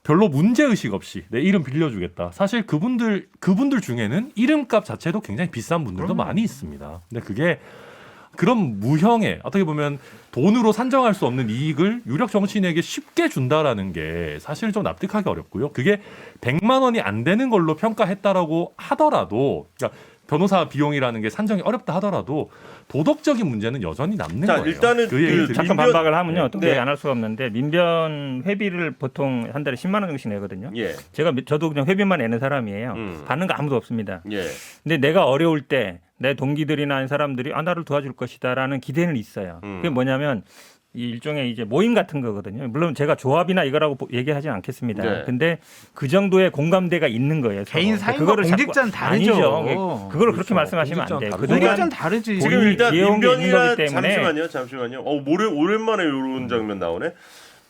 별로 문제의식 없이 내 이름 빌려주겠다. 사실 그분들 중에는 이름값 자체도 굉장히 비싼 분들도 많이 있습니다. 근데 그게 그런 무형의 어떻게 보면 돈으로 산정할 수 없는 이익을 유력 정치인에게 쉽게 준다라는 게 사실 좀 납득하기 어렵고요. 그게 100만 원이 안 되는 걸로 평가했다라고 하더라도 그러니까 변호사 비용이라는 게 산정이 어렵다 하더라도 도덕적인 문제는 여전히 남는 자, 거예요. 일단은 그 얘기 잠깐 민변- 반박을 하면요. 또 네. 안 할 수가 없는데 민변 회비를 보통 한 달에 10만 원 정도씩 내거든요. 예. 저도 그냥 회비만 내는 사람이에요. 받는 거 아무도 없습니다. 예. 근데 내가 어려울 때 내 동기들이나 아는 사람들이 나를 도와줄 것이다라는 기대는 있어요. 그게 뭐냐면 이 일종의 이제 모임 같은 거거든요. 물론 제가 조합이나 이거라고 얘기하진 않겠습니다. 네. 근데 그 정도의 공감대가 있는 거예요. 서로. 개인 사인과 그거를 자꾸- 공직자는 다르죠. 아니죠. 그거를 그렇게 말씀하시면 안 돼요. 공직자는 공직자는 다르지. 지금 일단 이해온 게 있는 민변이라 거기 때문에 잠시만요. 오랜만에 이런 장면 나오네.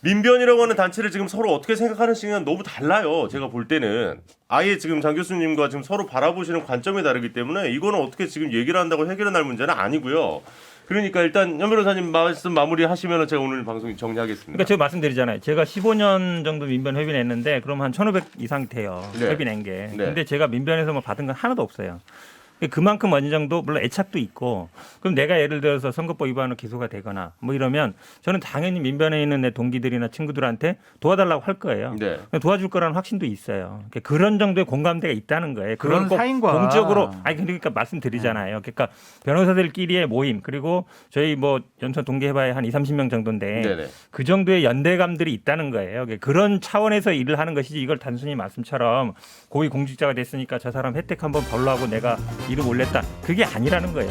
민변이라고 하는 단체를 지금 서로 어떻게 생각하는지는 너무 달라요. 제가 볼 때는 아예 지금 장 교수님과 지금 서로 바라보시는 관점이 다르기 때문에 이거는 어떻게 지금 얘기를 한다고 해결해 날 문제는 아니고요. 그러니까 일단 현 변호사님 말씀 마무리하시면 제가 오늘 방송 정리하겠습니다. 그러니까 제가 말씀드리잖아요. 제가 15년 정도 민변 회비 냈는데 그럼 한 1,500 이상이 돼요. 네. 회비 낸 게. 네. 근데 제가 민변에서 뭐 받은 건 하나도 없어요. 그만큼 어느 정도 물론 애착도 있고 그럼 내가 예를 들어서 선거법 위반으로 기소가 되거나 뭐 이러면 저는 당연히 민변에 있는 내 동기들이나 친구들한테 도와달라고 할 거예요. 네. 도와줄 거라는 확신도 있어요. 그러니까 그런 정도의 공감대가 있다는 거예요. 그런 그걸 꼭 사인과 공적으로 그러니까 말씀드리잖아요. 그러니까 변호사들끼리의 모임 그리고 저희 뭐 연천 동계해봐야 한 20-30명 정도인데 네네. 그 정도의 연대감들이 있다는 거예요. 그런 차원에서 일을 하는 것이지 이걸 단순히 말씀처럼 고위 공직자가 됐으니까 저 사람 혜택 한번 벌로 하고 내가 이름 올렸다. 그게 아니라는 거예요.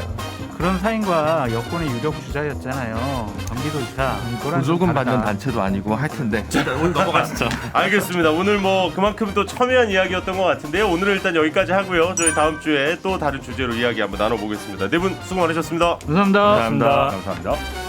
그런 사인과 여권의 유력 주자였잖아요. 경기도지사. 보조금 받는 단체도 아니고 할 텐데 오늘 넘어가시죠. 알겠습니다. 오늘 뭐 그만큼 또 첨예한 이야기였던 것 같은데요. 오늘은 일단 여기까지 하고요. 저희 다음 주에 또 다른 주제로 이야기 한번 나눠보겠습니다. 네 분 수고 많으셨습니다. 감사합니다. 감사합니다. 감사합니다.